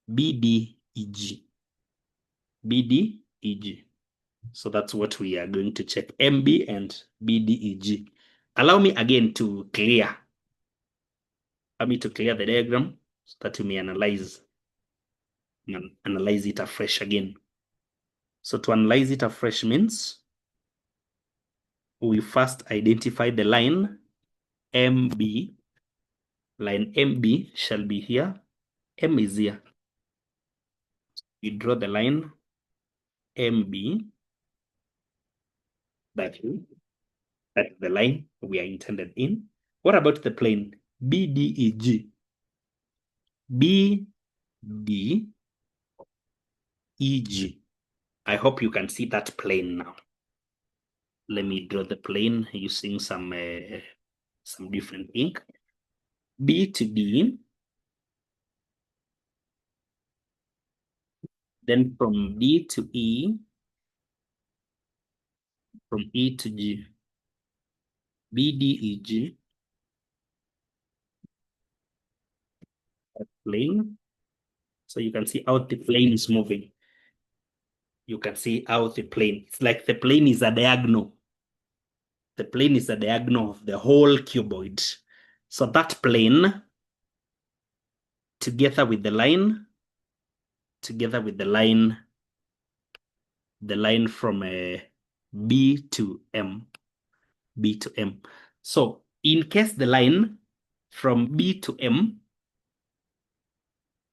BDEG. BDEG. So that's what we are going to check, MB and BDEG. Allow me again to clear. Allow me to clear the diagram so that you may analyze it afresh again. So to analyze it afresh means we first identify the line MB. Line MB shall be here. M is here. We draw the line MB. That's the line we are intended in. What about the plane BDEG? BDEG. I hope you can see that plane now. Let me draw the plane using some different ink. B to D. Then from D to E. From E to G. BDEG. Plane. So you can see how the plane is moving. You can see how the plane, it's like the plane is a diagonal. The plane is a diagonal of the whole cuboid. So that plane, together with the line from B to M. So in case the line from B to M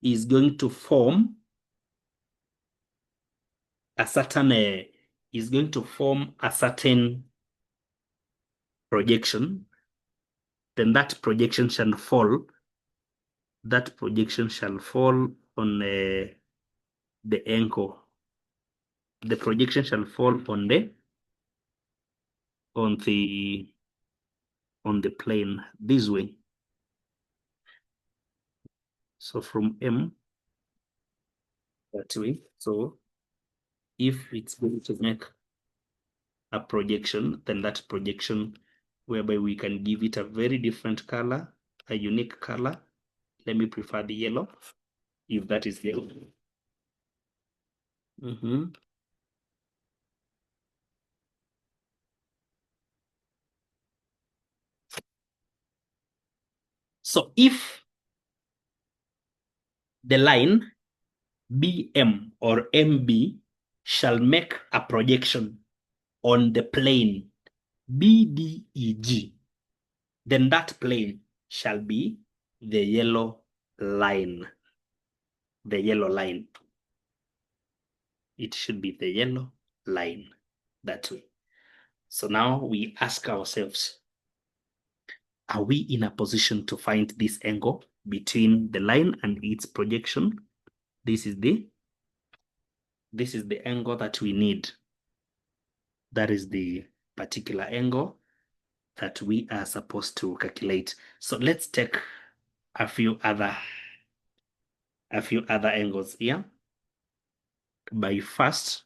is going to form a certain is going to form a certain projection, then that projection shall fall. That projection shall fall on the angle. The projection shall fall on the plane this way. So from M that way. So if it's going to make a projection, then that projection whereby we can give it a very different color, a unique color. Let me prefer the yellow, if that is yellow. So if the line BM or MB shall make a projection on the plane BDEG, then that plane shall be the yellow line. The yellow line. It should be the yellow line that way. So now we ask ourselves, are we in a position to find this angle between the line and its projection? This is the angle that we need. That is the particular angle that we are supposed to calculate. So let's take a few other angles here. By first,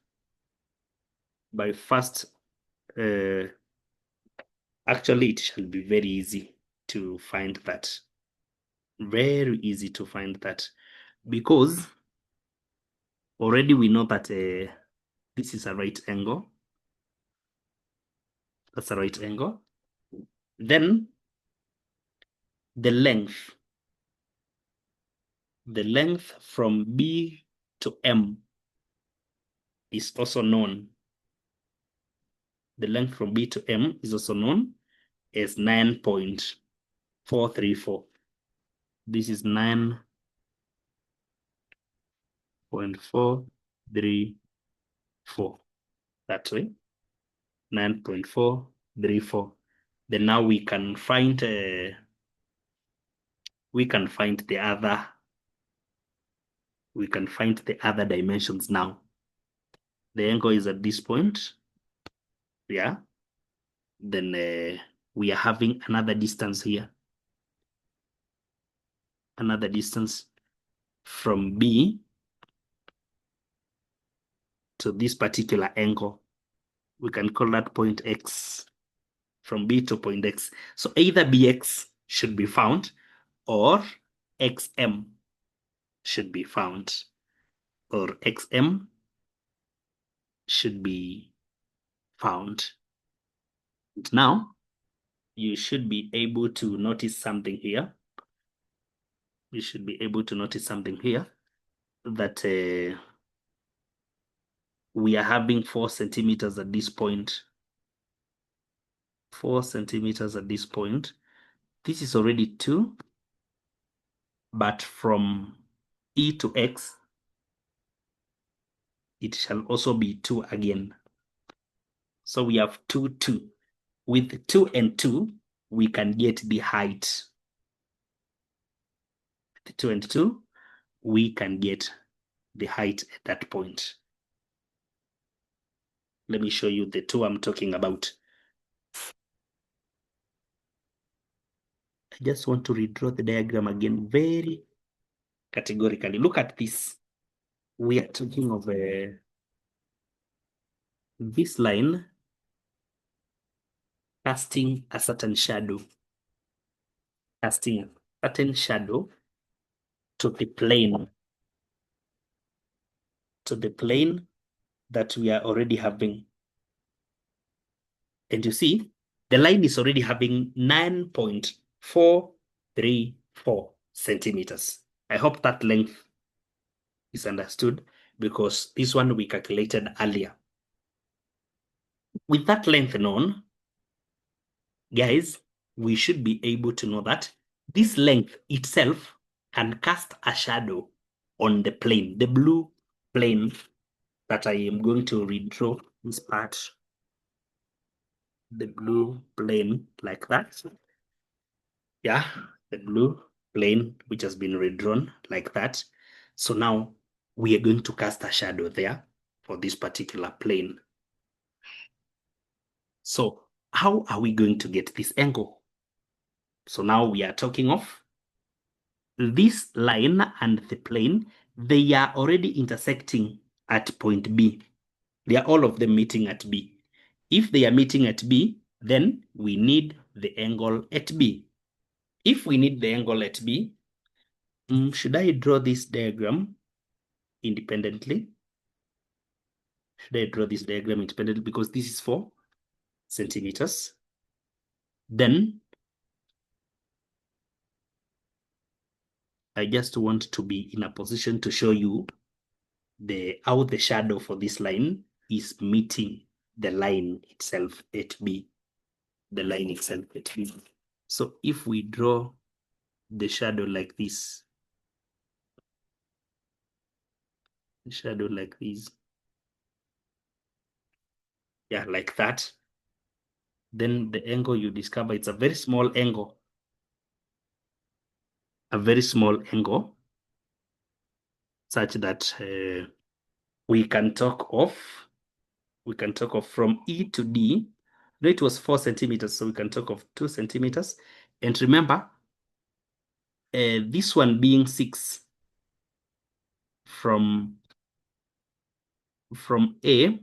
actually it shall be very easy to find that. Very easy to find that, because already we know that this is a right angle. That's a right angle. Then the length from B to M is also known. The length from B to M is also known as 9.434. This is 9.434. That way, 9.434. Then now we can find the other dimensions now. The angle is at this point. Yeah. Then we are having another distance here. Another distance from B to this particular angle. We can call that point X. From B to point X. So either BX should be found or XM should be found, or XM should be found. And now you should be able to notice something here. You should be able to notice something here, that we are having 4 centimeters at this point. 4 centimeters at this point. This is already 2, but from E to X, it shall also be 2 again. So we have 2, 2. With 2 and 2, we can get the height. With 2 and 2, we can get the height at that point. Let me show you the 2 I'm talking about. I just want to redraw the diagram again very categorically. Look at this. We are talking of this line casting a certain shadow. Casting a certain shadow to the plane. To the plane that we are already having. And you see, the line is already having 9.434 centimeters. I hope that length is understood, because this one we calculated earlier. With that length known, guys, we should be able to know that this length itself can cast a shadow on the plane, the blue plane that I am going to redraw this part, the blue plane like that. Yeah, the blue plane which has been redrawn like that. So now we are going to cast a shadow there for this particular plane. So how are we going to get this angle? So now we are talking of this line and the plane. They are already intersecting at point B. They are all of them meeting at B. If they are meeting at B, then we need the angle at B. If we need the angle at B, should I draw this diagram independently? Should I draw this diagram independently? Because this is 4 centimeters. Then I just want to be in a position to show you how the shadow for this line is meeting the line itself at B. The line itself at B. So if we draw the shadow like this, the shadow like this, yeah, like that, then the angle you discover, it's a very small angle. A very small angle, such that we can talk of from E to D. No, it was 4 centimeters, so we can talk of 2 centimeters. And remember, this one being 6 from A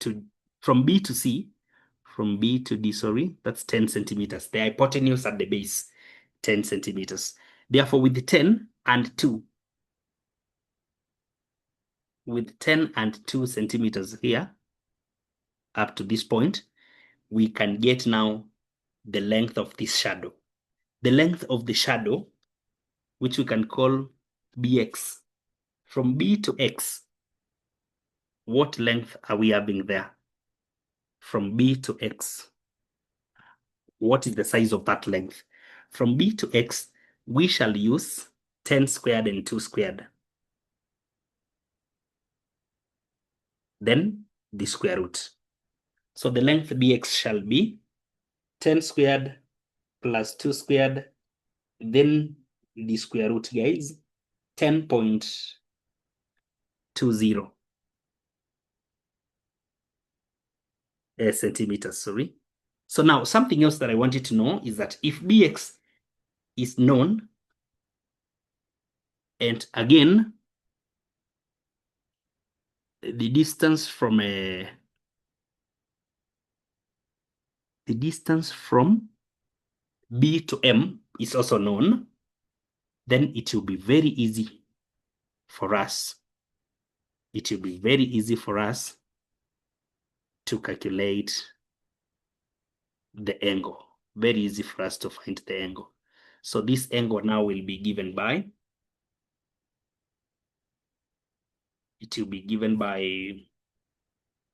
to from B to C, from B to D, sorry, that's 10 centimeters. The hypotenuse at the base, 10 centimeters. Therefore, with 10 and 2, with 10 and 2 centimeters here, up to this point, we can get now the length of this shadow. The length of the shadow, which we can call bx. From B to X, what length are we having there? From B to X, what is the size of that length? From B to X, we shall use 10 squared and 2 squared. Then the square root. So the length bx shall be 10 squared plus 2 squared, then the square root, guys, 10.20 centimeters, sorry. So now something else that I want you to know is that if bx is known, and again, the distance from B to M is also known, then it will be very easy for us. It will be very easy for us to calculate the angle. Very easy for us to find the angle. So this angle now will be given by,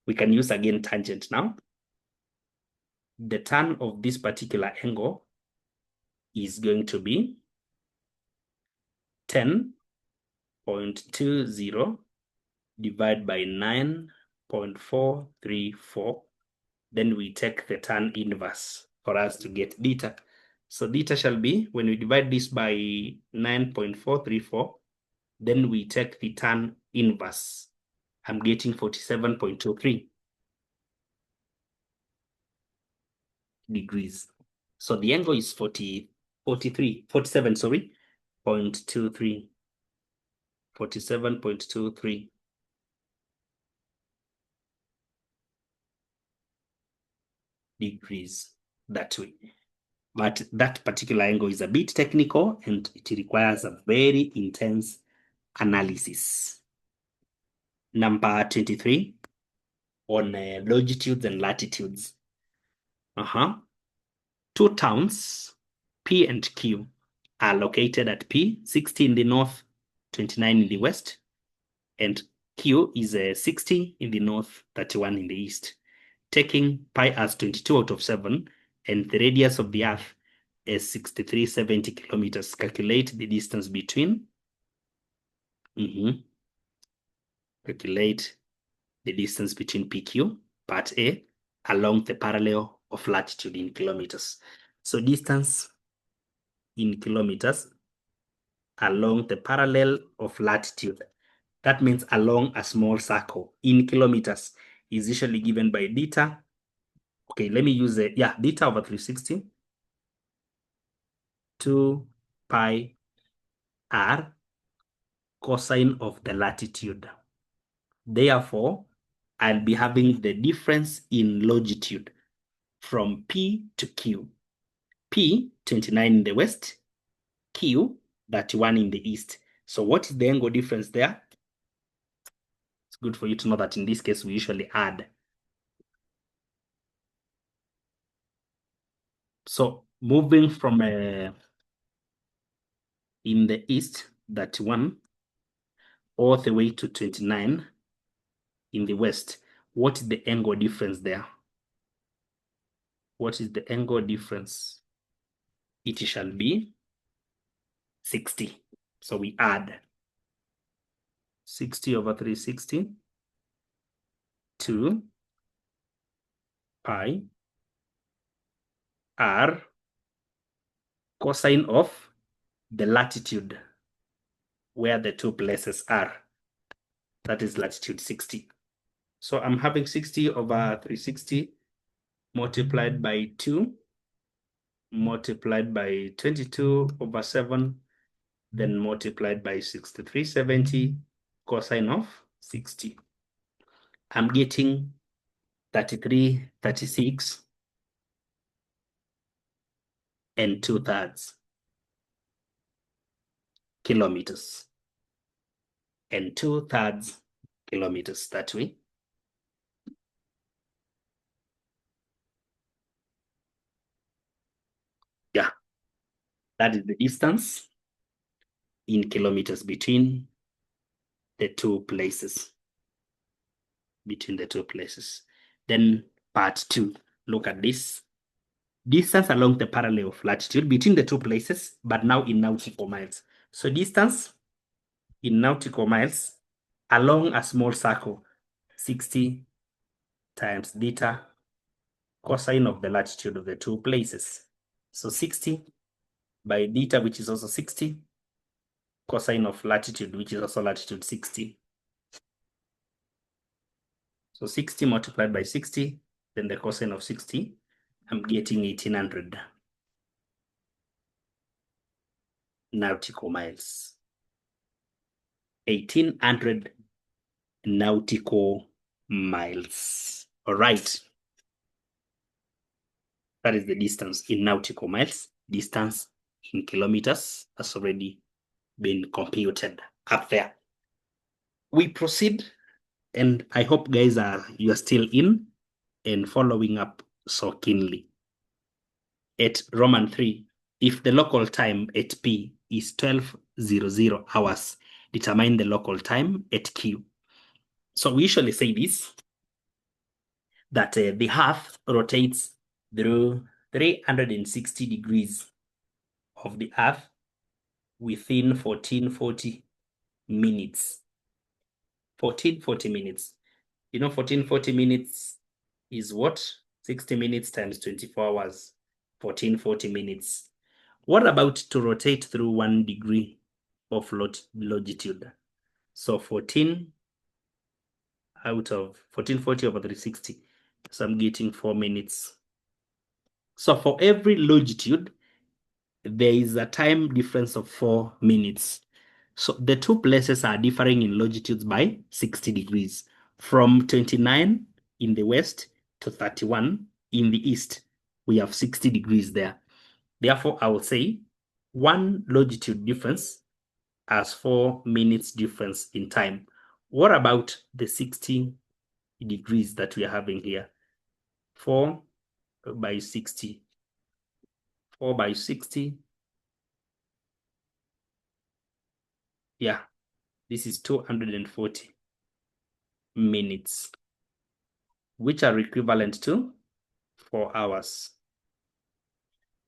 we can use again tangent now. The tan of this particular angle is going to be 10.20 divided by 9.434. Then we take the tan inverse for us to get theta. So theta shall be, when we divide this by 9.434, then we take the tan inverse. I'm getting 47.23 degrees. So the angle is 47, sorry, 0.23, 47.23 degrees that way. But that particular angle is a bit technical and it requires a very intense analysis. Number 23 on longitudes and latitudes. Two towns, P and Q, are located at P, 60 in the north, 29 in the west, and Q is 60 in the north, 31 in the east. Taking pi as 22 out of 7 and the radius of the earth is 6370 kilometers. Calculate the distance between calculate the distance between PQ, part A, along the parallel of latitude in kilometers. So distance in kilometers along the parallel of latitude. That means along a small circle in kilometers is usually given by theta. Okay, let me use it. Yeah, theta over 360 2 pi r cosine of the latitude. Therefore, I'll be having the difference in longitude from P to Q. P, 29 in the west, Q, 31 in the east. So what is the angle difference there? It's good for you to know that in this case, we usually add. So moving from in the east, 31, all the way to 29 in the west, what is the angle difference there? What is the angle difference? It shall be 60. So we add 60 over 360 to pi r cosine of the latitude where the two places are. That is latitude 60. So I'm having 60 over 360 multiplied by 2 multiplied by 22 over 7, then multiplied by 6370 cosine of 60. I'm getting 3336 and 2/3 kilometers. And 2/3 kilometers that way. Yeah, that is the distance in kilometers between the two places. Then part 2, look at this. Distance along the parallel of latitude between the two places, but now in nautical miles. So distance in nautical miles along a small circle, 60 times theta cosine of the latitude of the two places. So 60 by theta, which is also 60, cosine of latitude, which is also latitude 60. So 60 multiplied by 60, then the cosine of 60, I'm getting 1800 nautical miles. 1800 nautical miles. All right. That is the distance in nautical miles. Distance in kilometers has already been computed up there. We proceed, and I hope guys you are still in and following up so keenly. At Roman 3, if the local time at P is 12:00 hours, determine the local time at Q. So we usually say this, that the Earth rotates through 360 degrees of the Earth within 1440 minutes. 1440 minutes. You know, 1440 minutes is what? 60 minutes times 24 hours. 1440 minutes. What about to rotate through 1 degree of longitude? So 14 out of 1440 over 360. So I'm getting 4 minutes. So for every longitude, there is a time difference of 4 minutes. So the two places are differing in longitudes by 60 degrees, from 29 in the west to 31 in the east. We have 60 degrees there. Therefore, I will say 1 longitude difference has 4 minutes difference in time. What about the 60 degrees that we are having here? 4 by 60. 4 by 60. Yeah, this is 240 minutes, which are equivalent to 4 hours.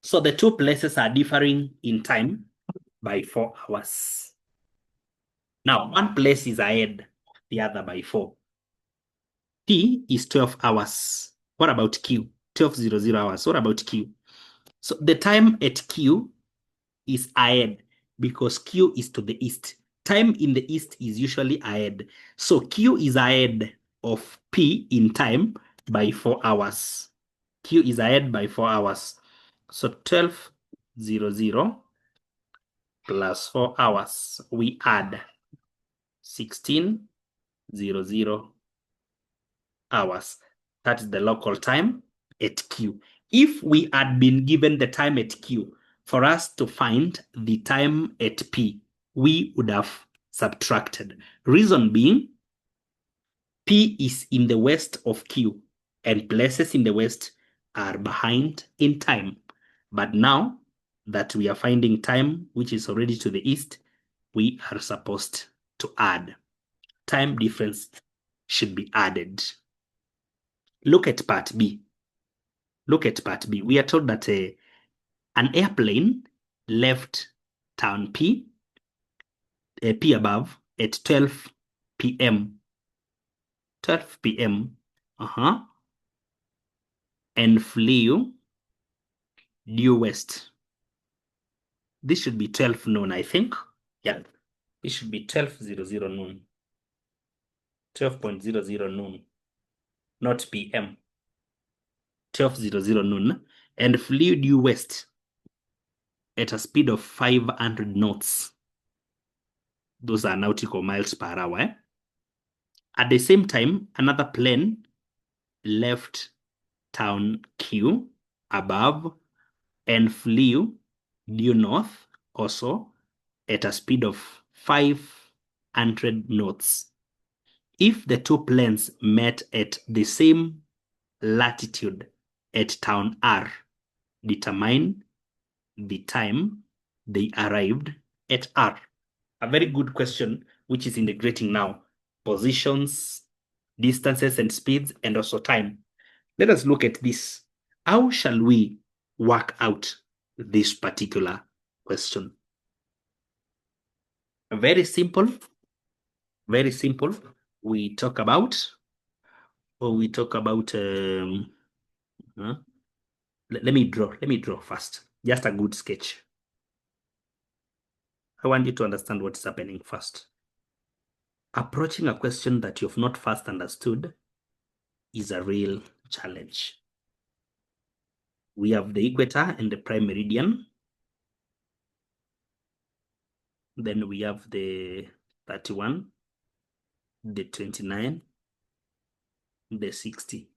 So the two places are differing in time by 4 hours. Now, one place is ahead. the other by 4. P is 12 hours. What about Q? 12:00 hours. What about Q? So the time at Q is ahead because Q is to the east. Time in the east is usually ahead. So Q is ahead of P in time by 4 hours. Q is ahead by 4 hours. So 12:00 plus 4 hours, we add 16:00 hours. That is the local time at Q. If we had been given the time at Q, for us to find the time at P, we would have subtracted. Reason being, P is in the west of Q, and places in the west are behind in time. But now that we are finding time, which is already to the east, we are supposed to add. Time difference should be added. Look at part B. Look at part B. We are told that an airplane left town P above at 12 p.m. 12 p.m. And flew due west. This should be 12 noon, I think. Yeah, it should be 12:00 noon. 12:00 noon, not p.m. 12:00 noon, and flew due west at a speed of 500 knots. Those are nautical miles per hour. At the same time, another plane left town Q above and flew due north also at a speed of 500 knots. If the two planes met at the same latitude at town R, determine the time they arrived at R. A very good question, which is integrating now positions, distances and speeds, and also time. Let us look at this. How shall we work out this particular question? Very simple. Very simple. We talk about let me draw first. Just a good sketch. I want you to understand what's happening first. Approaching a question that you've not first understood is a real challenge. We have the equator and the prime meridian. Then we have the 31, the 29, the 60.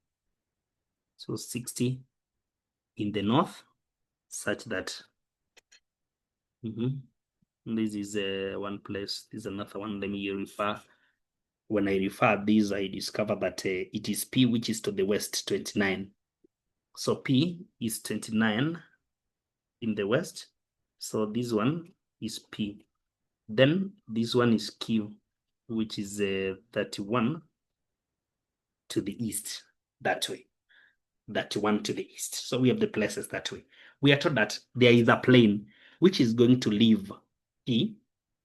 So 60 in the north, such that this is one place, this is another one. Let me refer. When I refer these, I discover that it is P, which is to the west, 29. So P is 29 in the west. So this one is P. Then this one is Q, which is 31 to the east, that way. 31 to the east. So we have the places that way. We are told that there is a plane which is going to leave P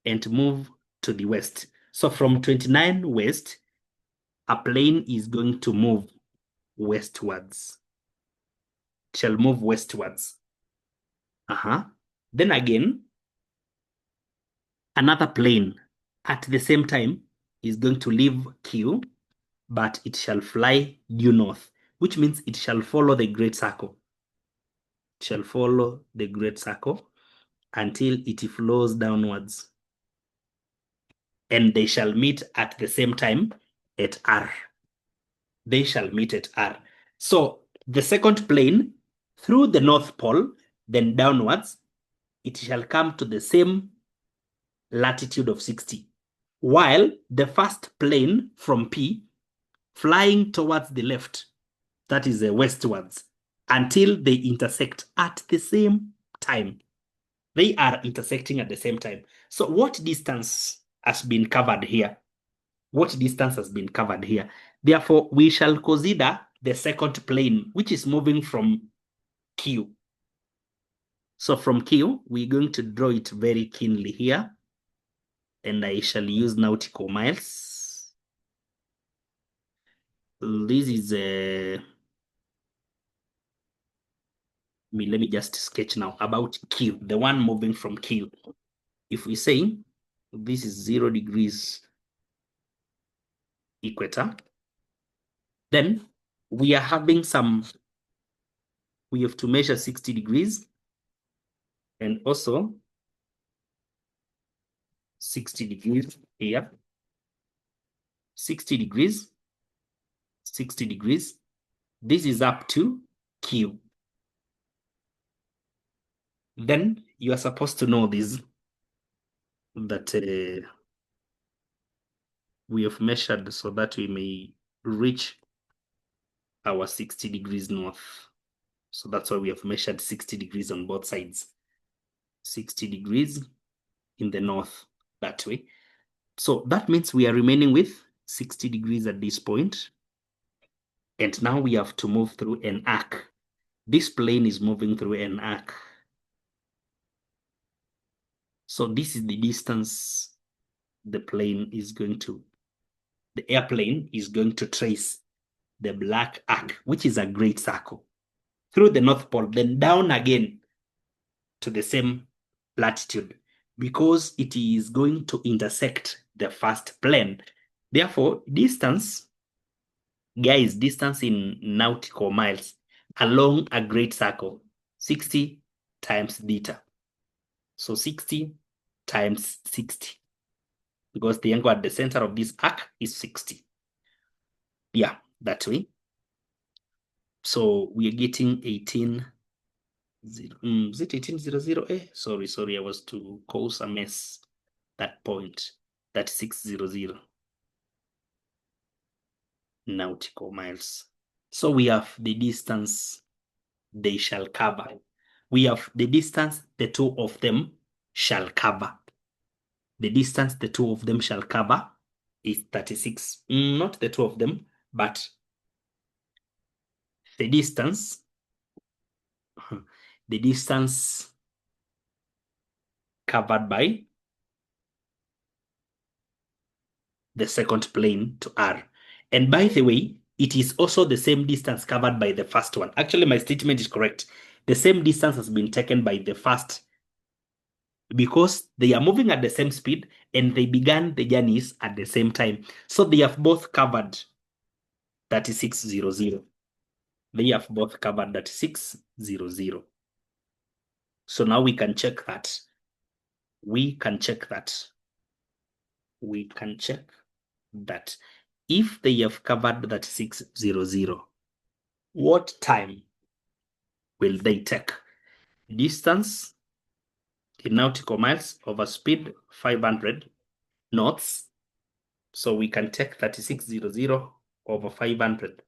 and move to the west. So from 29 west, a plane is going to move westwards. It shall move westwards. Then again, another plane at the same time is going to leave Q, but it shall fly due north, which means it shall follow the great circle. It shall follow the great circle until it flows downwards. And they shall meet at the same time at R. They shall meet at R. So the second plane through the North Pole, then downwards, it shall come to the same latitude of 60. While the first plane from P flying towards the left, that is westwards, until they intersect at the same time. They are intersecting at the same time. So what distance has been covered here? What distance has been covered here? Therefore, we shall consider the second plane, which is moving from Q. So from Q, we're going to draw it very keenly here. And I shall use nautical miles. this is let me just sketch now about Q, the one moving from Q. If we say this is 0 degrees equator, then we are having we have to measure 60 degrees and also 60 degrees here, 60 degrees, 60 degrees. This is up to Q. Then you are supposed to know this, that we have measured so that we may reach our 60 degrees north. So that's why we have measured 60 degrees on both sides. 60 degrees in the north that way. So that means we are remaining with 60 degrees at this point. And now we have to move through an arc. This plane is moving through an arc. So this is the distance the airplane is going to trace the black arc, which is a great circle, through the North Pole, then down again to the same latitude, because it is going to intersect the first plane. Therefore, distance, guys, distance in nautical miles along a great circle, 60 times theta. So 60 times 60, because the angle at the center of this arc is 60. Yeah, that way. So we are getting 18. Is it 1800? Sorry, I was to cause a mess. That point, that 600 nautical miles. So we have the distance they shall cover. We have the distance the two of them shall cover. The distance the two of them shall cover is 36. Not the two of them, but the distance covered by the second plane to R. And by the way, it is also the same distance covered by the first one. Actually, my statement is correct. The same distance has been taken by the first, because they are moving at the same speed and they began the journeys at the same time. So they have both covered 3600. They have both covered 3600. So now we can check that. We can check that if they have covered that 600, what time will they take? Distance in nautical miles over speed 500 knots. So we can take 3600 over 500.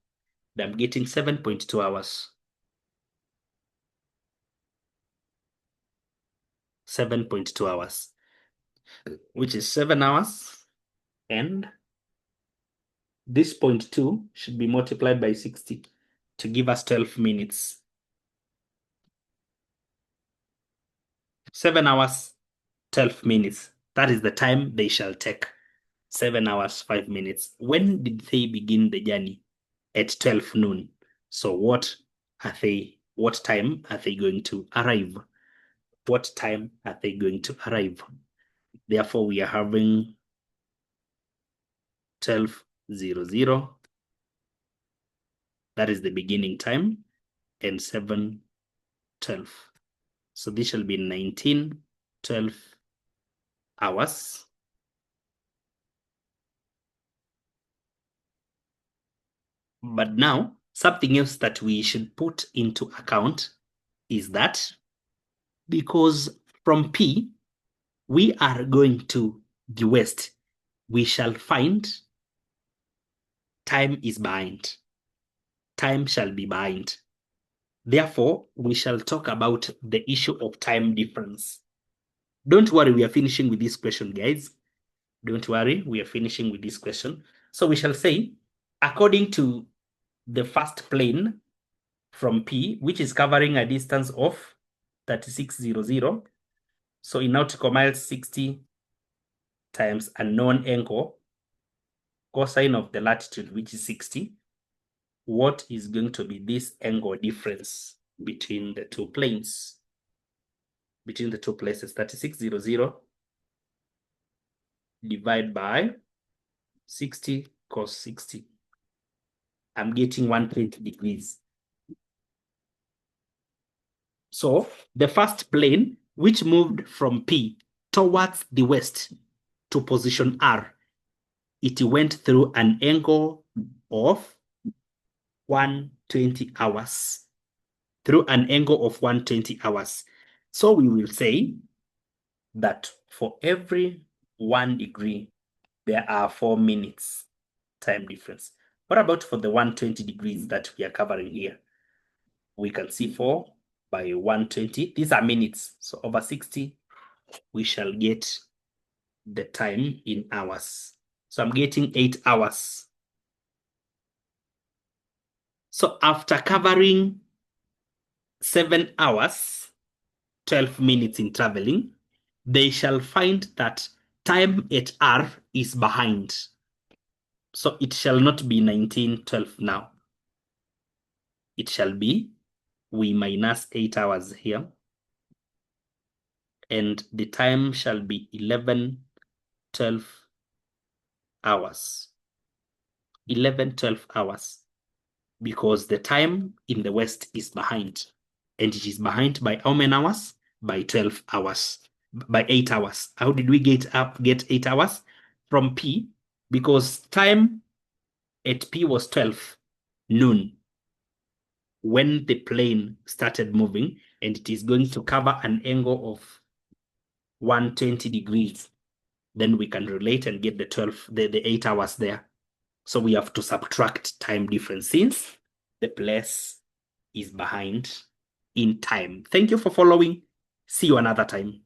I'm getting 7.2 hours. 7.2 hours, which is 7 hours, and this 0.2 should be multiplied by 60 to give us 12 minutes. 7 hours, 12 minutes. That is the time they shall take. 7 hours, 5 minutes. When did they begin the journey? At 12 noon. So what time are they going to arrive? What time are they going to arrive? Therefore, we are having 12:00. That is the beginning time, and 7:12. So this shall be 19:12 hours. But now, something else that we should put into account is that because from P, we are going to the west, we shall find time is behind. Time shall be behind. Therefore, we shall talk about the issue of time difference. Don't worry, we are finishing with this question, guys. Don't worry, we are finishing with this question. So we shall say, according to the first plane from P, which is covering a distance of 3600. So in nautical miles, 60 times a known angle, cosine of the latitude, which is 60, what is going to be this angle difference between the two planes, between the two places. 3600 divided by 60 cos 60. I'm getting 120 degrees. So the first plane, which moved from P towards the west to position R, it went through an angle of 120 hours. Through an angle of 120 hours. So we will say that for every 1 degree, there are 4 minutes time difference. What about for the 120 degrees that we are covering here? We can see 4 by 120. These are minutes. So over 60, we shall get the time in hours. So I'm getting 8 hours. So after covering 7 hours, 12 minutes in traveling, they shall find that time at R is behind. So it shall not be 1912 now. It shall be, we minus 8 hours here, and the time shall be 1112 hours. 1112 hours, because the time in the west is behind, and it is behind by how many hours? By 12 hours, by 8 hours. How did we get 8 hours? From P, because time at P was 12 noon when the plane started moving, and it is going to cover an angle of 120 degrees. Then we can relate and get the 8 hours there. So we have to subtract time difference since the place is behind in time. Thank you for following. See you another time.